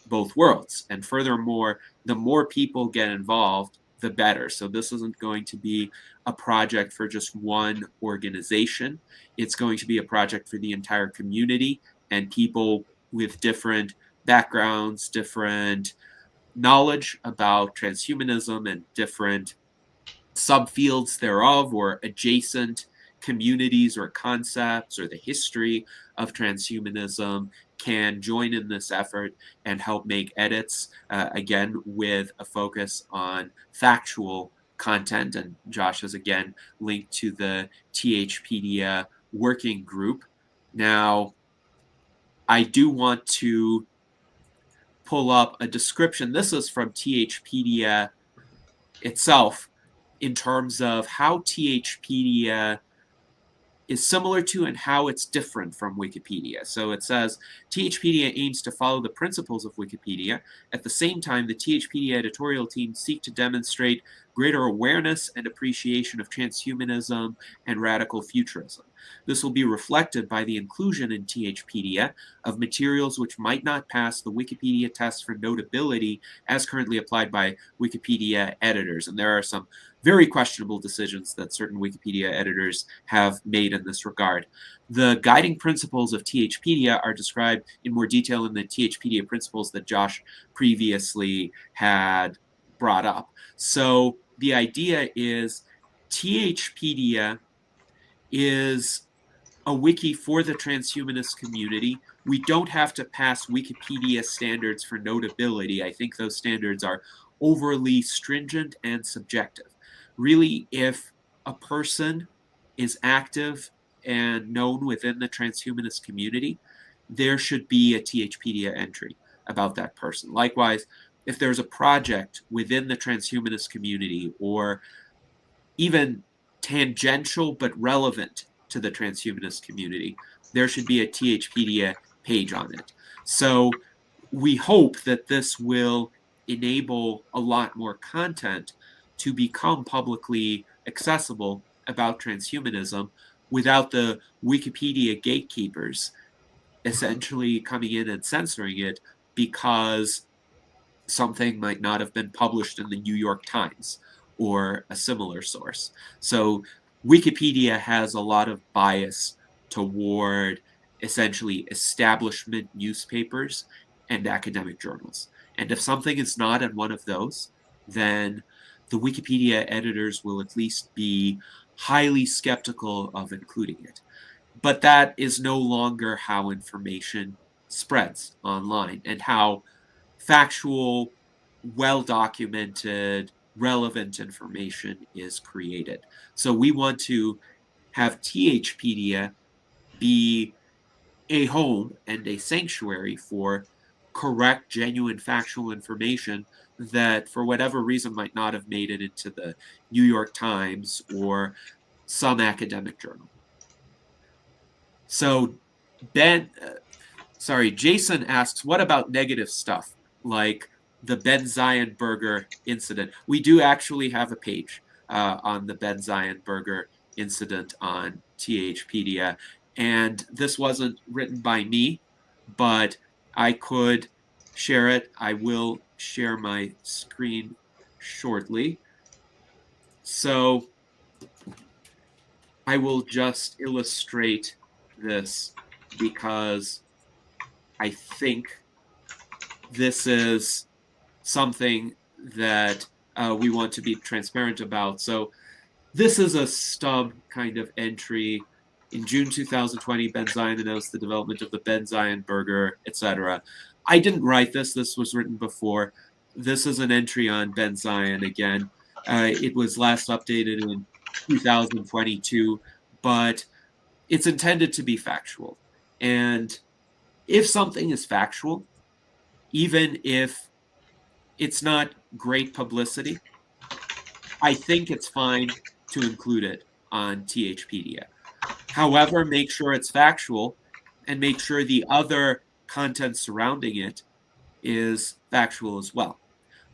both worlds. And furthermore, the more people get involved, the better. So this isn't going to be a project for just one organization. It's going to be a project for the entire community, and people with different backgrounds, different knowledge about transhumanism, and different subfields thereof, or adjacent communities or concepts, or the history of transhumanism, can join in this effort and help make edits, again, with a focus on factual content. And Josh has again linked to the THPedia working group. Now, I do want to pull up a description. This is from THPedia itself, in terms of how THPedia is similar to and how it's different from Wikipedia. So it says, THPedia aims to follow the principles of Wikipedia. At the same time, the THPedia editorial team seek to demonstrate greater awareness and appreciation of transhumanism and radical futurism. This will be reflected by the inclusion in THPedia of materials which might not pass the Wikipedia test for notability as currently applied by Wikipedia editors. And there are some very questionable decisions that certain Wikipedia editors have made in this regard. The guiding principles of THPedia are described in more detail in the THPedia principles that Josh previously had brought up. So the idea is THPedia is a wiki for the transhumanist community. We don't have to pass Wikipedia standards for notability. I think those standards are overly stringent and subjective. Really, if a person is active and known within the transhumanist community, there should be a THPedia entry about that person. Likewise, if there's a project within the transhumanist community or even tangential but relevant to the transhumanist community, there should be a THPedia page on it. So we hope that this will enable a lot more content to become publicly accessible about transhumanism without the Wikipedia gatekeepers essentially coming in and censoring it because something might not have been published in the New York Times or a similar source. So Wikipedia has a lot of bias toward essentially establishment newspapers and academic journals. And if something is not in one of those, then the Wikipedia editors will at least be highly skeptical of including it. But that is no longer how information spreads online and how factual, well-documented, relevant information is created. So we want to have THPedia be a home and a sanctuary for correct, genuine, factual information that, for whatever reason, might not have made it into the New York Times or some academic journal. So Jason asks, what about negative stuff like the Ben Zienberger incident? We do actually have a page on the Ben Zienberger incident on THPedia, and this wasn't written by me, but I could share it. I will share my screen shortly. So I will just illustrate this because I think this is something that we want to be transparent about. So this is a stub kind of entry. In June 2020, Ben Zion announced the development of the Ben Zienberger, etc. I didn't write this. This was written before. This is an entry on Ben Zion again. It was last updated in 2022, but it's intended to be factual. And if something is factual, even if it's not great publicity, I think it's fine to include it on THPedia. However, make sure it's factual and make sure the other content surrounding it is factual as well.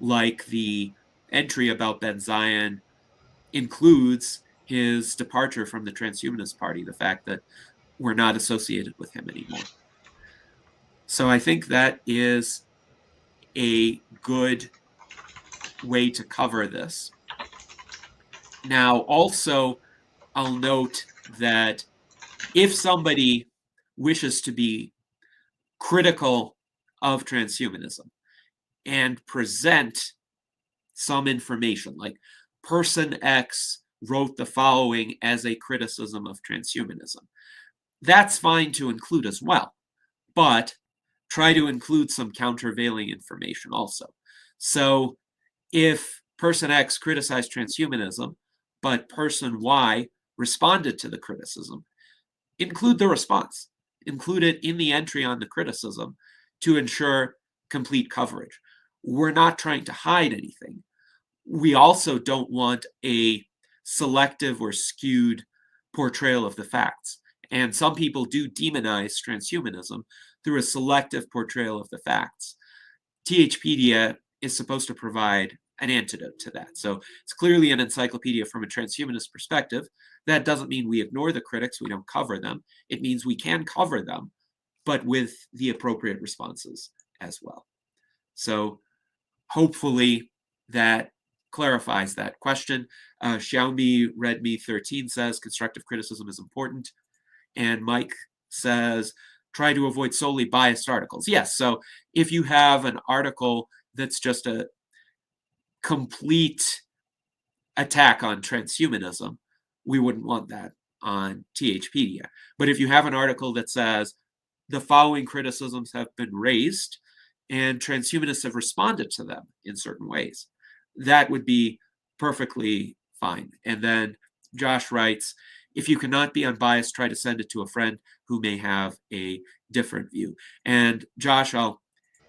Like the entry about Ben Zion includes his departure from the Transhumanist Party, the fact that we're not associated with him anymore. So I think that is a good way to cover this. Now, also, I'll note that if somebody wishes to be critical of transhumanism and present some information, like person X wrote the following as a criticism of transhumanism, that's fine to include as well, but try to include some countervailing information also. So if person X criticized transhumanism, but person Y responded to the criticism, include the response. Include it in the entry on the criticism to ensure complete coverage. We're not trying to hide anything. We also don't want a selective or skewed portrayal of the facts. And some people do demonize transhumanism through a selective portrayal of the facts. THPedia is supposed to provide an antidote to that. So it's clearly an encyclopedia from a transhumanist perspective. That doesn't mean we ignore the critics, we don't cover them. It means we can cover them, but with the appropriate responses as well. So hopefully that clarifies that question. Xiaomi Redmi 13 says constructive criticism is important. And Mike says, try to avoid solely biased articles. Yes, so if you have an article that's just a complete attack on transhumanism, we wouldn't want that on THPedia. But if you have an article that says the following criticisms have been raised and transhumanists have responded to them in certain ways, that would be perfectly fine. And then Josh writes, if you cannot be unbiased, try to send it to a friend who may have a different view. And Josh, I'll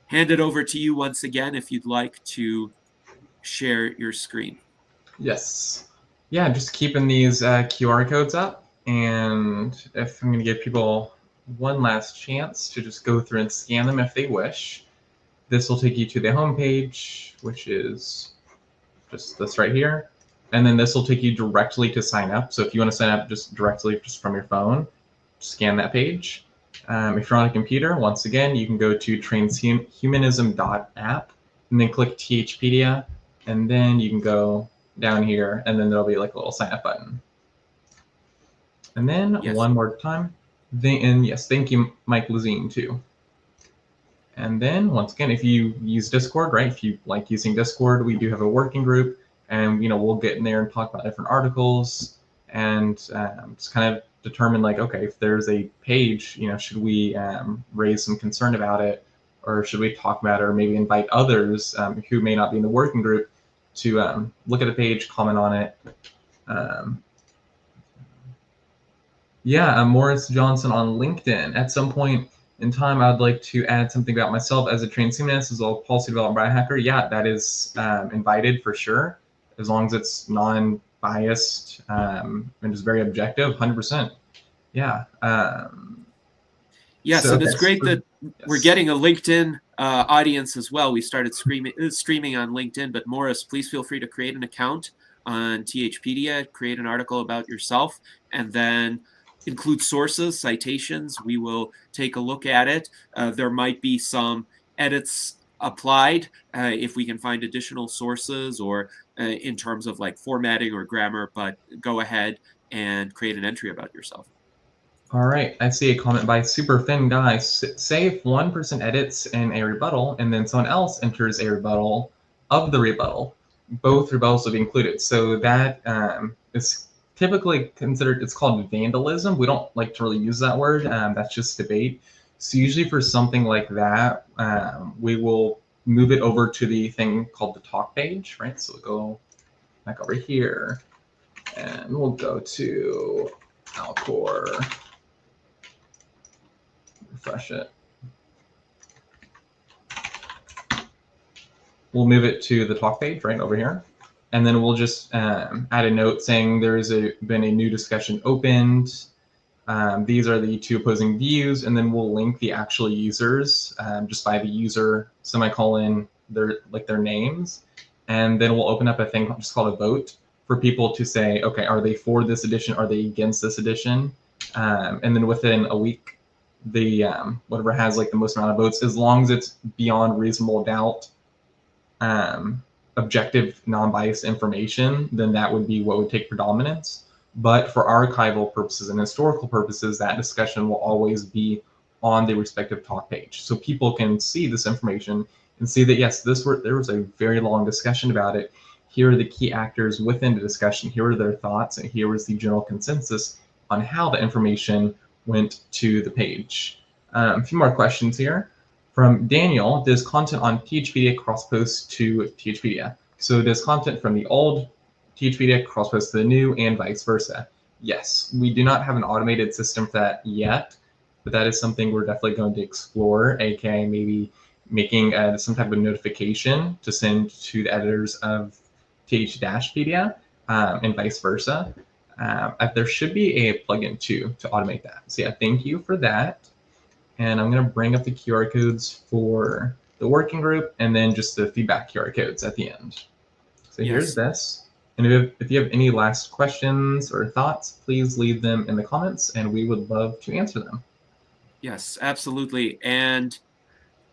hand it over to you once again if you'd like to share your screen. Yes. Yeah, just keeping these QR codes up. And if I'm going to give people one last chance to just go through and scan them if they wish, this will take you to the home page, which is just this right here. And then this will take you directly to sign up. So if you want to sign up just directly just from your phone, scan that page. If you're on a computer, once again, you can go to transhumanism.app and then click THPedia. And then you can go down here and then there'll be like a little sign up button. And then one more time. And yes, thank you, Mike Lazine, too. And then once again, if you use Discord, right? If you like using Discord, we do have a working group, and we'll get in there and talk about different articles, and just kind of determine like, okay, if there's a page, should we raise some concern about it, or should we talk about it, or maybe invite others who may not be in the working group to look at a page, comment on it. Morris Johnson on LinkedIn. At some point in time, I'd like to add something about myself as a transhumanist, as well as policy development biohacker. Yeah, that is invited for sure, as long as it's non-biased and just very objective, 100%. Yeah. Yes, and it's great that we're getting a LinkedIn audience as well. We started streaming on LinkedIn, but Morris, please feel free to create an account on THPedia, create an article about yourself, and then include sources, citations. We will take a look at it. There might be some edits applied if we can find additional sources or in terms of like formatting or grammar, but go ahead and create an entry about yourself. All right, I see a comment by Super Thin Guy. Say if one person edits in a rebuttal and then someone else enters a rebuttal of the rebuttal, both rebuttals will be included. So that is typically considered, it's called vandalism. We don't like to really use that word. That's just debate. So usually for something like that, we will move it over to the thing called the talk page, right? So we'll go back over here and we'll go to Alcor. Refresh it. We'll move it to the talk page right over here. And then we'll just add a note saying there's been a new discussion opened. These are the two opposing views, and then we'll link the actual users just by the user semicolon their names, and then we'll open up a thing just called a vote for people to say, okay, are they for this edition? Are they against this edition? And then within a week, the whatever has like the most amount of votes, as long as it's beyond reasonable doubt, objective, non-biased information, then that would be what would take predominance. But for archival purposes and historical purposes, that discussion will always be on the respective talk page. So people can see this information and see that, yes, there was a very long discussion about it. Here are the key actors within the discussion. Here are their thoughts, and here was the general consensus on how the information went to the page. A few more questions here. From Daniel, does content on THPedia cross-post to THPedia? So does content from the old THPedia cross-post to the new and vice versa? Yes, we do not have an automated system for that yet, but that is something we're definitely going to explore, aka maybe making some type of notification to send to the editors of TH-Pedia and vice versa. There should be a plugin too to automate that. So yeah, thank you for that. And I'm going to bring up the QR codes for the working group and then just the feedback QR codes at the end. So Yes. here's this. And if you have any last questions or thoughts, please leave them in the comments and we would love to answer them. Yes, absolutely. And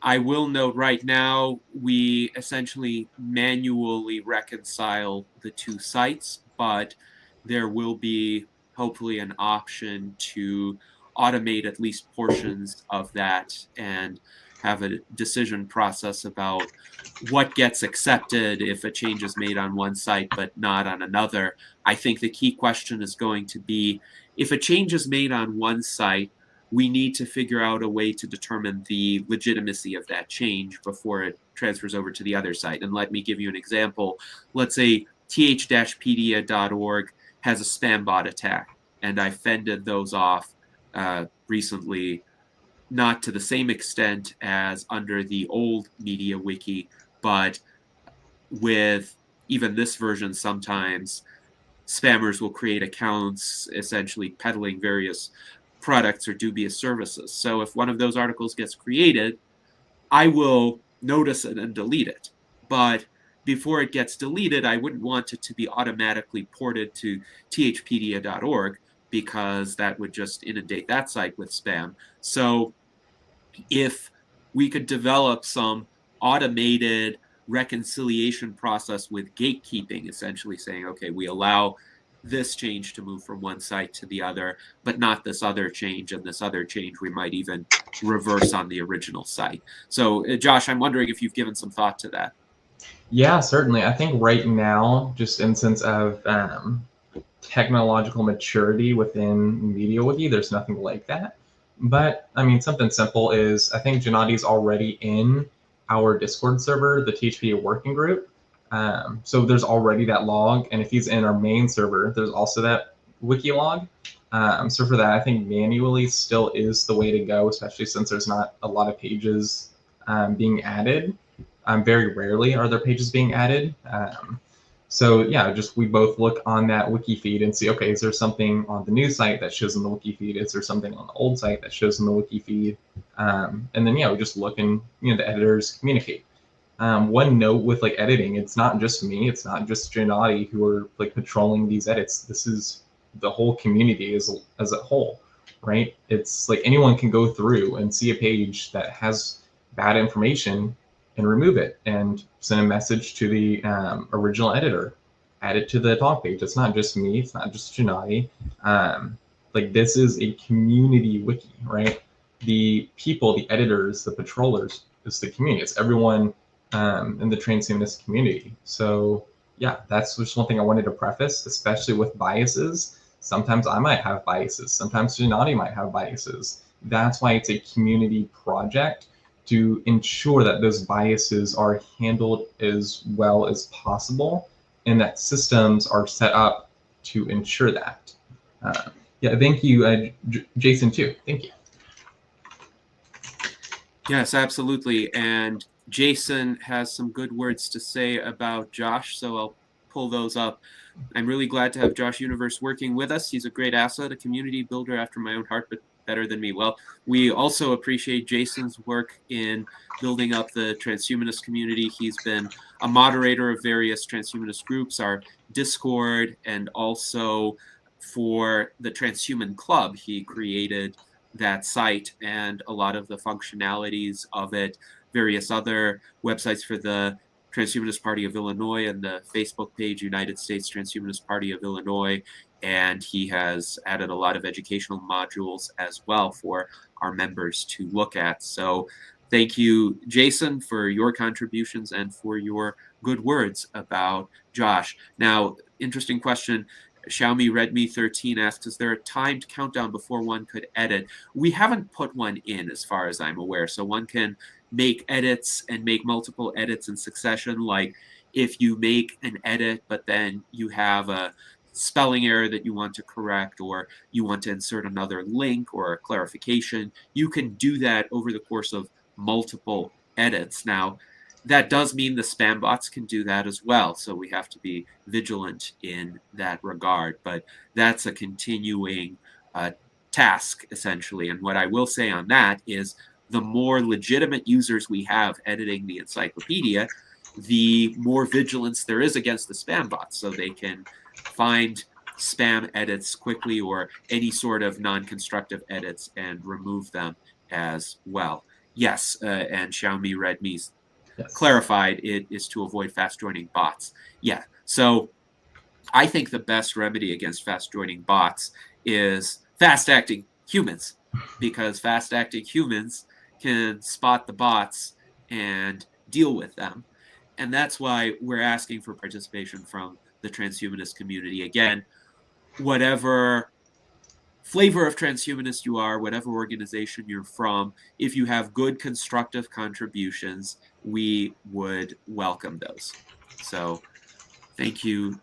I will note right now, we essentially manually reconcile the two sites, but there will be hopefully an option to automate at least portions of that and have a decision process about what gets accepted if a change is made on one site but not on another. I think the key question is going to be, if a change is made on one site, we need to figure out a way to determine the legitimacy of that change before it transfers over to the other site. And let me give you an example. Let's say th-pedia.org has a spam bot attack, and I fended those off recently, not to the same extent as under the old media wiki, but with even this version, sometimes spammers will create accounts essentially peddling various products or dubious services. So if one of those articles gets created, I will notice it and delete it. But before it gets deleted, I wouldn't want it to be automatically ported to thpedia.org because that would just inundate that site with spam. So if we could develop some automated reconciliation process with gatekeeping, essentially saying, okay, we allow this change to move from one site to the other, but not this other change, and this other change we might even reverse on the original site. So, Josh, I'm wondering if you've given some thought to that. Yeah, certainly. I think right now, just in sense of technological maturity within MediaWiki, there's nothing like that. But I mean, something simple is I think Gennady's already in our Discord server, the THPedia working group. So there's already that log, and if he's in our main server, there's also that wiki log. So for that, I think manually still is the way to go, especially since there's not a lot of pages being added. Very rarely are there pages being added. So yeah, just we both look on that wiki feed and see, okay, is there something on the new site that shows in the wiki feed? Is there something on the old site that shows in the wiki feed? And then yeah, we just look and the editors communicate. One note with like editing, it's not just me, it's not just Gennady who are like patrolling these edits. This is the whole community as a whole, right? It's like anyone can go through and see a page that has bad information and remove it and send a message to the original editor, add it to the talk page. It's not just me, it's not just Gennady. Like this is a community wiki, right? The people, the editors, the patrollers, is the community. It's everyone in the transhumanist community. So yeah, that's just one thing I wanted to preface, especially with biases. Sometimes I might have biases. Sometimes Gennady might have biases. That's why it's a community project, to ensure that those biases are handled as well as possible and that systems are set up to ensure that. Yeah, thank you, Jason, too. Thank you. Yes, absolutely. And Jason has some good words to say about Josh, so I'll pull those up. I'm really glad to have Josh Universe working with us. He's a great asset, a community builder after my own heart, but better than me. Well, we also appreciate Jason's work in building up the transhumanist community. He's been a moderator of various transhumanist groups, our Discord, and also for the Transhuman Club, he created that site and a lot of the functionalities of it, various other websites for the Transhumanist Party of Illinois and the Facebook page United States Transhumanist Party of Illinois. And he has added a lot of educational modules as well for our members to look at. So thank you, Jason, for your contributions and for your good words about Josh. Now, interesting question. Xiaomi Redmi 13 asks, is there a timed countdown before one could edit? We haven't put one in as far as I'm aware. So one can make edits and make multiple edits in succession. Like if you make an edit, but then you have a spelling error that you want to correct, or you want to insert another link or a clarification, you can do that over the course of multiple edits. Now, that does mean the spam bots can do that as well. So we have to be vigilant in that regard. But that's a continuing task, essentially. And what I will say on that is the more legitimate users we have editing the encyclopedia, the more vigilance there is against the spam bots, so they can find spam edits quickly or any sort of non-constructive edits and remove them as well. Yes, and Xiaomi Redmi Yes. clarified it is to avoid fast joining bots. Yeah, so I think the best remedy against fast joining bots is fast acting humans, because fast acting humans can spot the bots and deal with them. And that's why we're asking for participation from the transhumanist community. Again, whatever flavor of transhumanist you are, whatever organization you're from, if you have good constructive contributions, we would welcome those. So thank you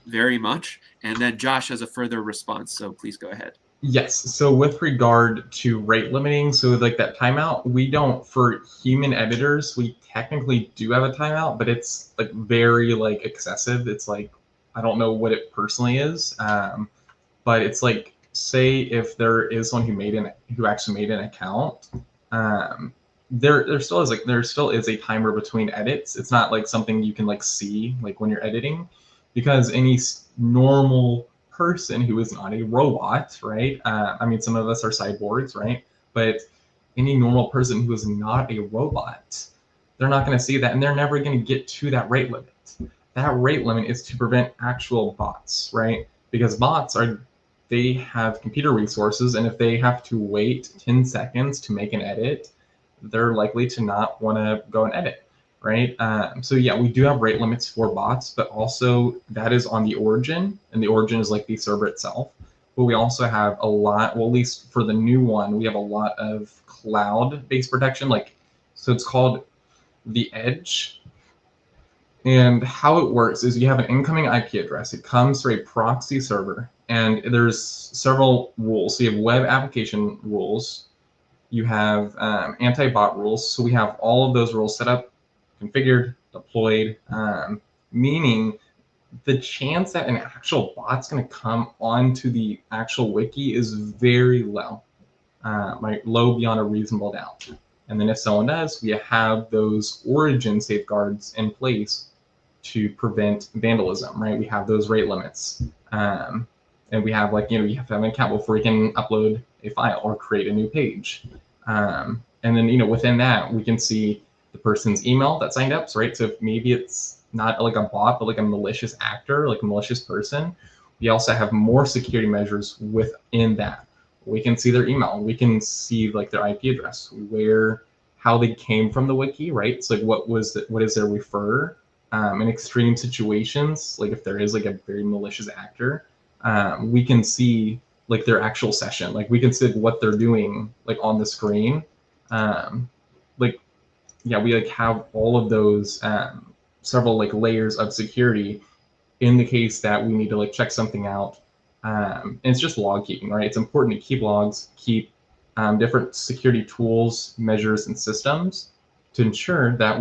very much. And then Josh has a further response, so please go ahead. Yes. So with regard to rate limiting, so like that timeout, we don't, for human editors, we technically do have a timeout, but it's like very like excessive. It's like, I don't know what it personally is, but it's like, say if there is someone who actually made an account, there still is a timer between edits. It's not like something you can like see like when you're editing, because any normal person who is not a robot, right? I mean, some of us are cyborgs, right? But any normal person who is not a robot, they're not going to see that, and they're never going to get to that rate limit. That rate limit is to prevent actual bots, right? Because they have computer resources, and if they have to wait 10 seconds to make an edit, they're likely to not want to go and edit, right? So yeah, we do have rate limits for bots, but also that is on the origin, and the origin is like the server itself. But we also have a lot, well, at least for the new one, we have a lot of cloud-based protection. Like, so it's called the Edge. And how it works is you have an incoming IP address. It comes through a proxy server, and there's several rules. So you have web application rules, you have anti-bot rules. So we have all of those rules set up, configured, deployed, meaning the chance that an actual bot's going to come onto the actual wiki is very low, right? Low beyond a reasonable doubt. And then if someone does, we have those origin safeguards in place to prevent vandalism, right? We have those rate limits. And we have, like, you have to have an account before you can upload a file or create a new page. And then, within that, we can see the person's email that signed up, right? So if maybe it's not like a bot, but like a malicious actor, like a malicious person, we also have more security measures within that. We can see their email. We can see like their IP address, how they came from the wiki, right? So like what is their refer? In extreme situations, like if there is like a very malicious actor, we can see like their actual session. Like we can see what they're doing like on the screen. We like have all of those several like layers of security in the case that we need to like check something out. And it's just log keeping, right? It's important to keep logs, keep different security tools, measures, and systems to ensure that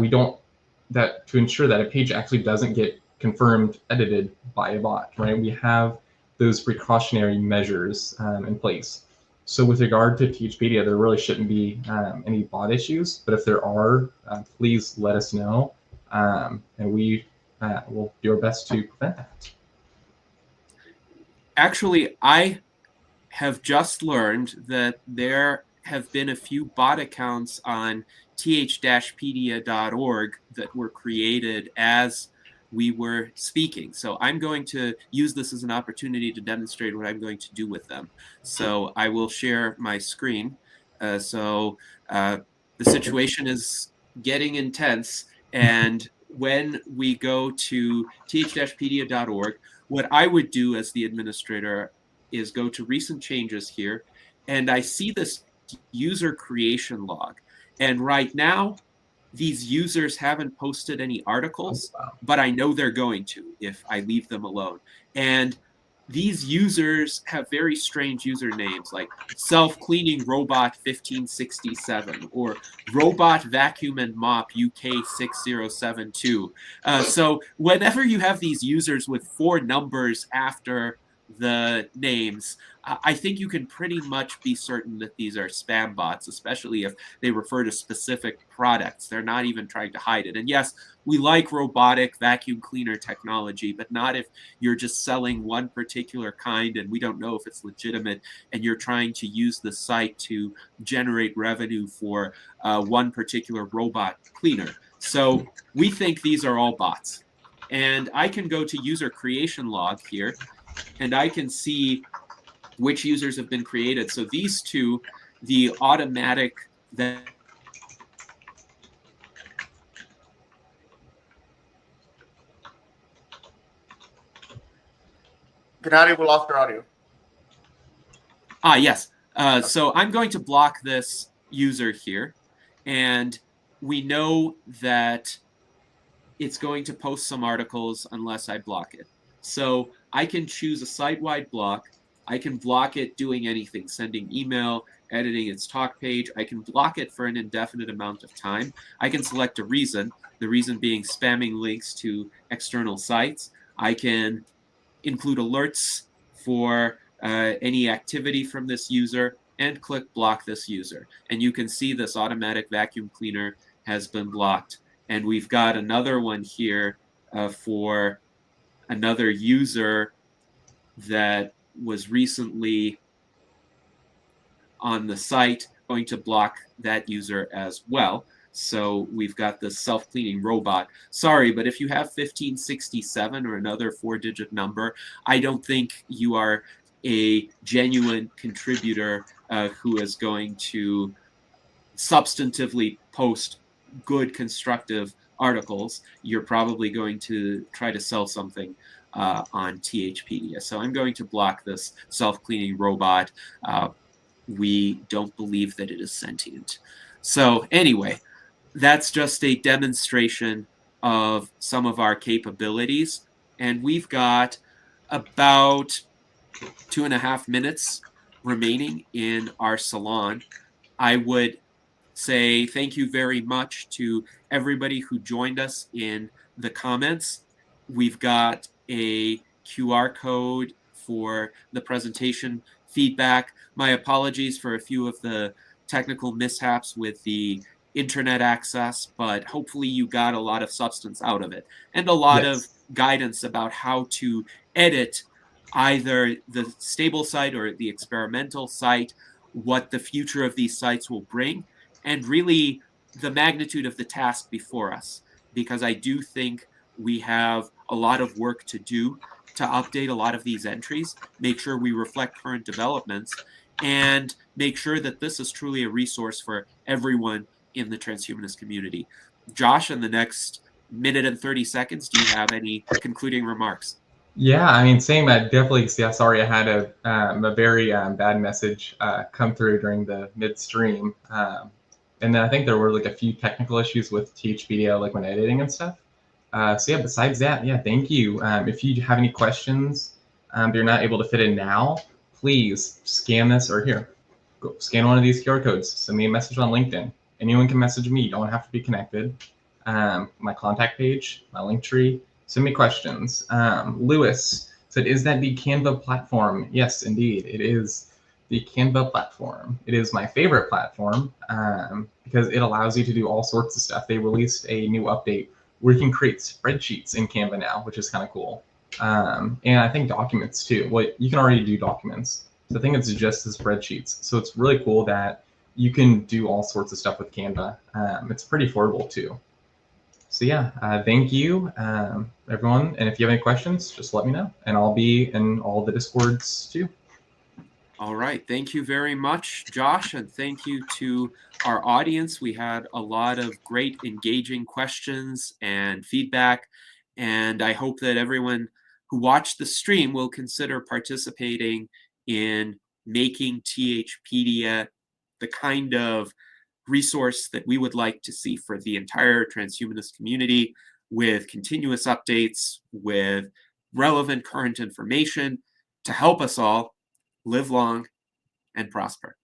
a page actually doesn't get confirmed edited by a bot, right? We have those precautionary measures in place. So with regard to THPedia, there really shouldn't be any bot issues, but if there are, please let us know, and we will do our best to prevent that. Actually, I have just learned that there have been a few bot accounts on th-pedia.org that were created as we were speaking. So I'm going to use this as an opportunity to demonstrate what I'm going to do with them. So I will share my screen. The situation is getting intense, and when we go to th-pedia.org, what I would do as the administrator is go to recent changes here, and I see this user creation log. And right now, these users haven't posted any articles, but I know they're going to if I leave them alone. And these users have very strange usernames like self-cleaning robot 1567 or robot vacuum and mop UK 6072. So whenever you have these users with 4 numbers after the names, I think you can pretty much be certain that these are spam bots, especially if they refer to specific products. They're not even trying to hide it. And yes, we like robotic vacuum cleaner technology, but not if you're just selling one particular kind and we don't know if it's legitimate and you're trying to use the site to generate revenue for one particular robot cleaner. So we think these are all bots. And I can go to user creation log here, and I can see which users have been created. So these two, the automatic that Gennady, we lost your audio. yes. So I'm going to block this user here, and we know that it's going to post some articles unless I block it. So I can choose a site-wide block. I can block it doing anything, sending email, editing its talk page. I can block it for an indefinite amount of time. I can select a reason, the reason being spamming links to external sites. I can include alerts for any activity from this user and click block this user. And you can see this automatic vacuum cleaner has been blocked. And we've got another one here for another user that was recently on the site, going to block that user as well. So we've got this self-cleaning robot. Sorry, but if you have 1567 or another 4-digit number, I don't think you are a genuine contributor who is going to substantively post good, constructive articles. You're probably going to try to sell something on THPedia. So I'm going to block this self-cleaning robot. We don't believe that it is sentient. So anyway, that's just a demonstration of some of our capabilities. And we've got about 2.5 minutes remaining in our salon. I would say thank you very much to everybody who joined us in the comments. We've got a QR code for the presentation feedback. My apologies for a few of the technical mishaps with the internet access, but hopefully you got a lot of substance out of it and a lot of guidance about how to edit either the stable site or the experimental site, what the future of these sites will bring, and really the magnitude of the task before us, because I do think we have a lot of work to do to update a lot of these entries, make sure we reflect current developments, and make sure that this is truly a resource for everyone in the transhumanist community. Josh, in the next minute and 30 seconds, do you have any concluding remarks? Yeah, I mean, same. I definitely, yeah, sorry, I had a very bad message come through during the midstream. And then I think there were like a few technical issues with THPedia, like when editing and stuff. So yeah, besides that, yeah, thank you. If you have any questions, but you're not able to fit in now, please scan this or here, go scan one of these QR codes, send me a message on LinkedIn. Anyone can message me, you don't have to be connected. My contact page, my link tree, send me questions. Lewis said, is that the Canva platform? Yes, indeed, it is the Canva platform. It is my favorite platform because it allows you to do all sorts of stuff. They released a new update where you can create spreadsheets in Canva now, which is kind of cool. And I think documents too. Well, you can already do documents. So I think it's just the spreadsheets. So it's really cool that you can do all sorts of stuff with Canva. It's pretty affordable too. So yeah, thank you, everyone. And if you have any questions, just let me know. And I'll be in all the Discords too. All right. Thank you very much, Josh. And thank you to our audience. We had a lot of great engaging questions and feedback. And I hope that everyone who watched the stream will consider participating in making THPedia the kind of resource that we would like to see for the entire transhumanist community, with continuous updates, with relevant current information to help us all live long and prosper.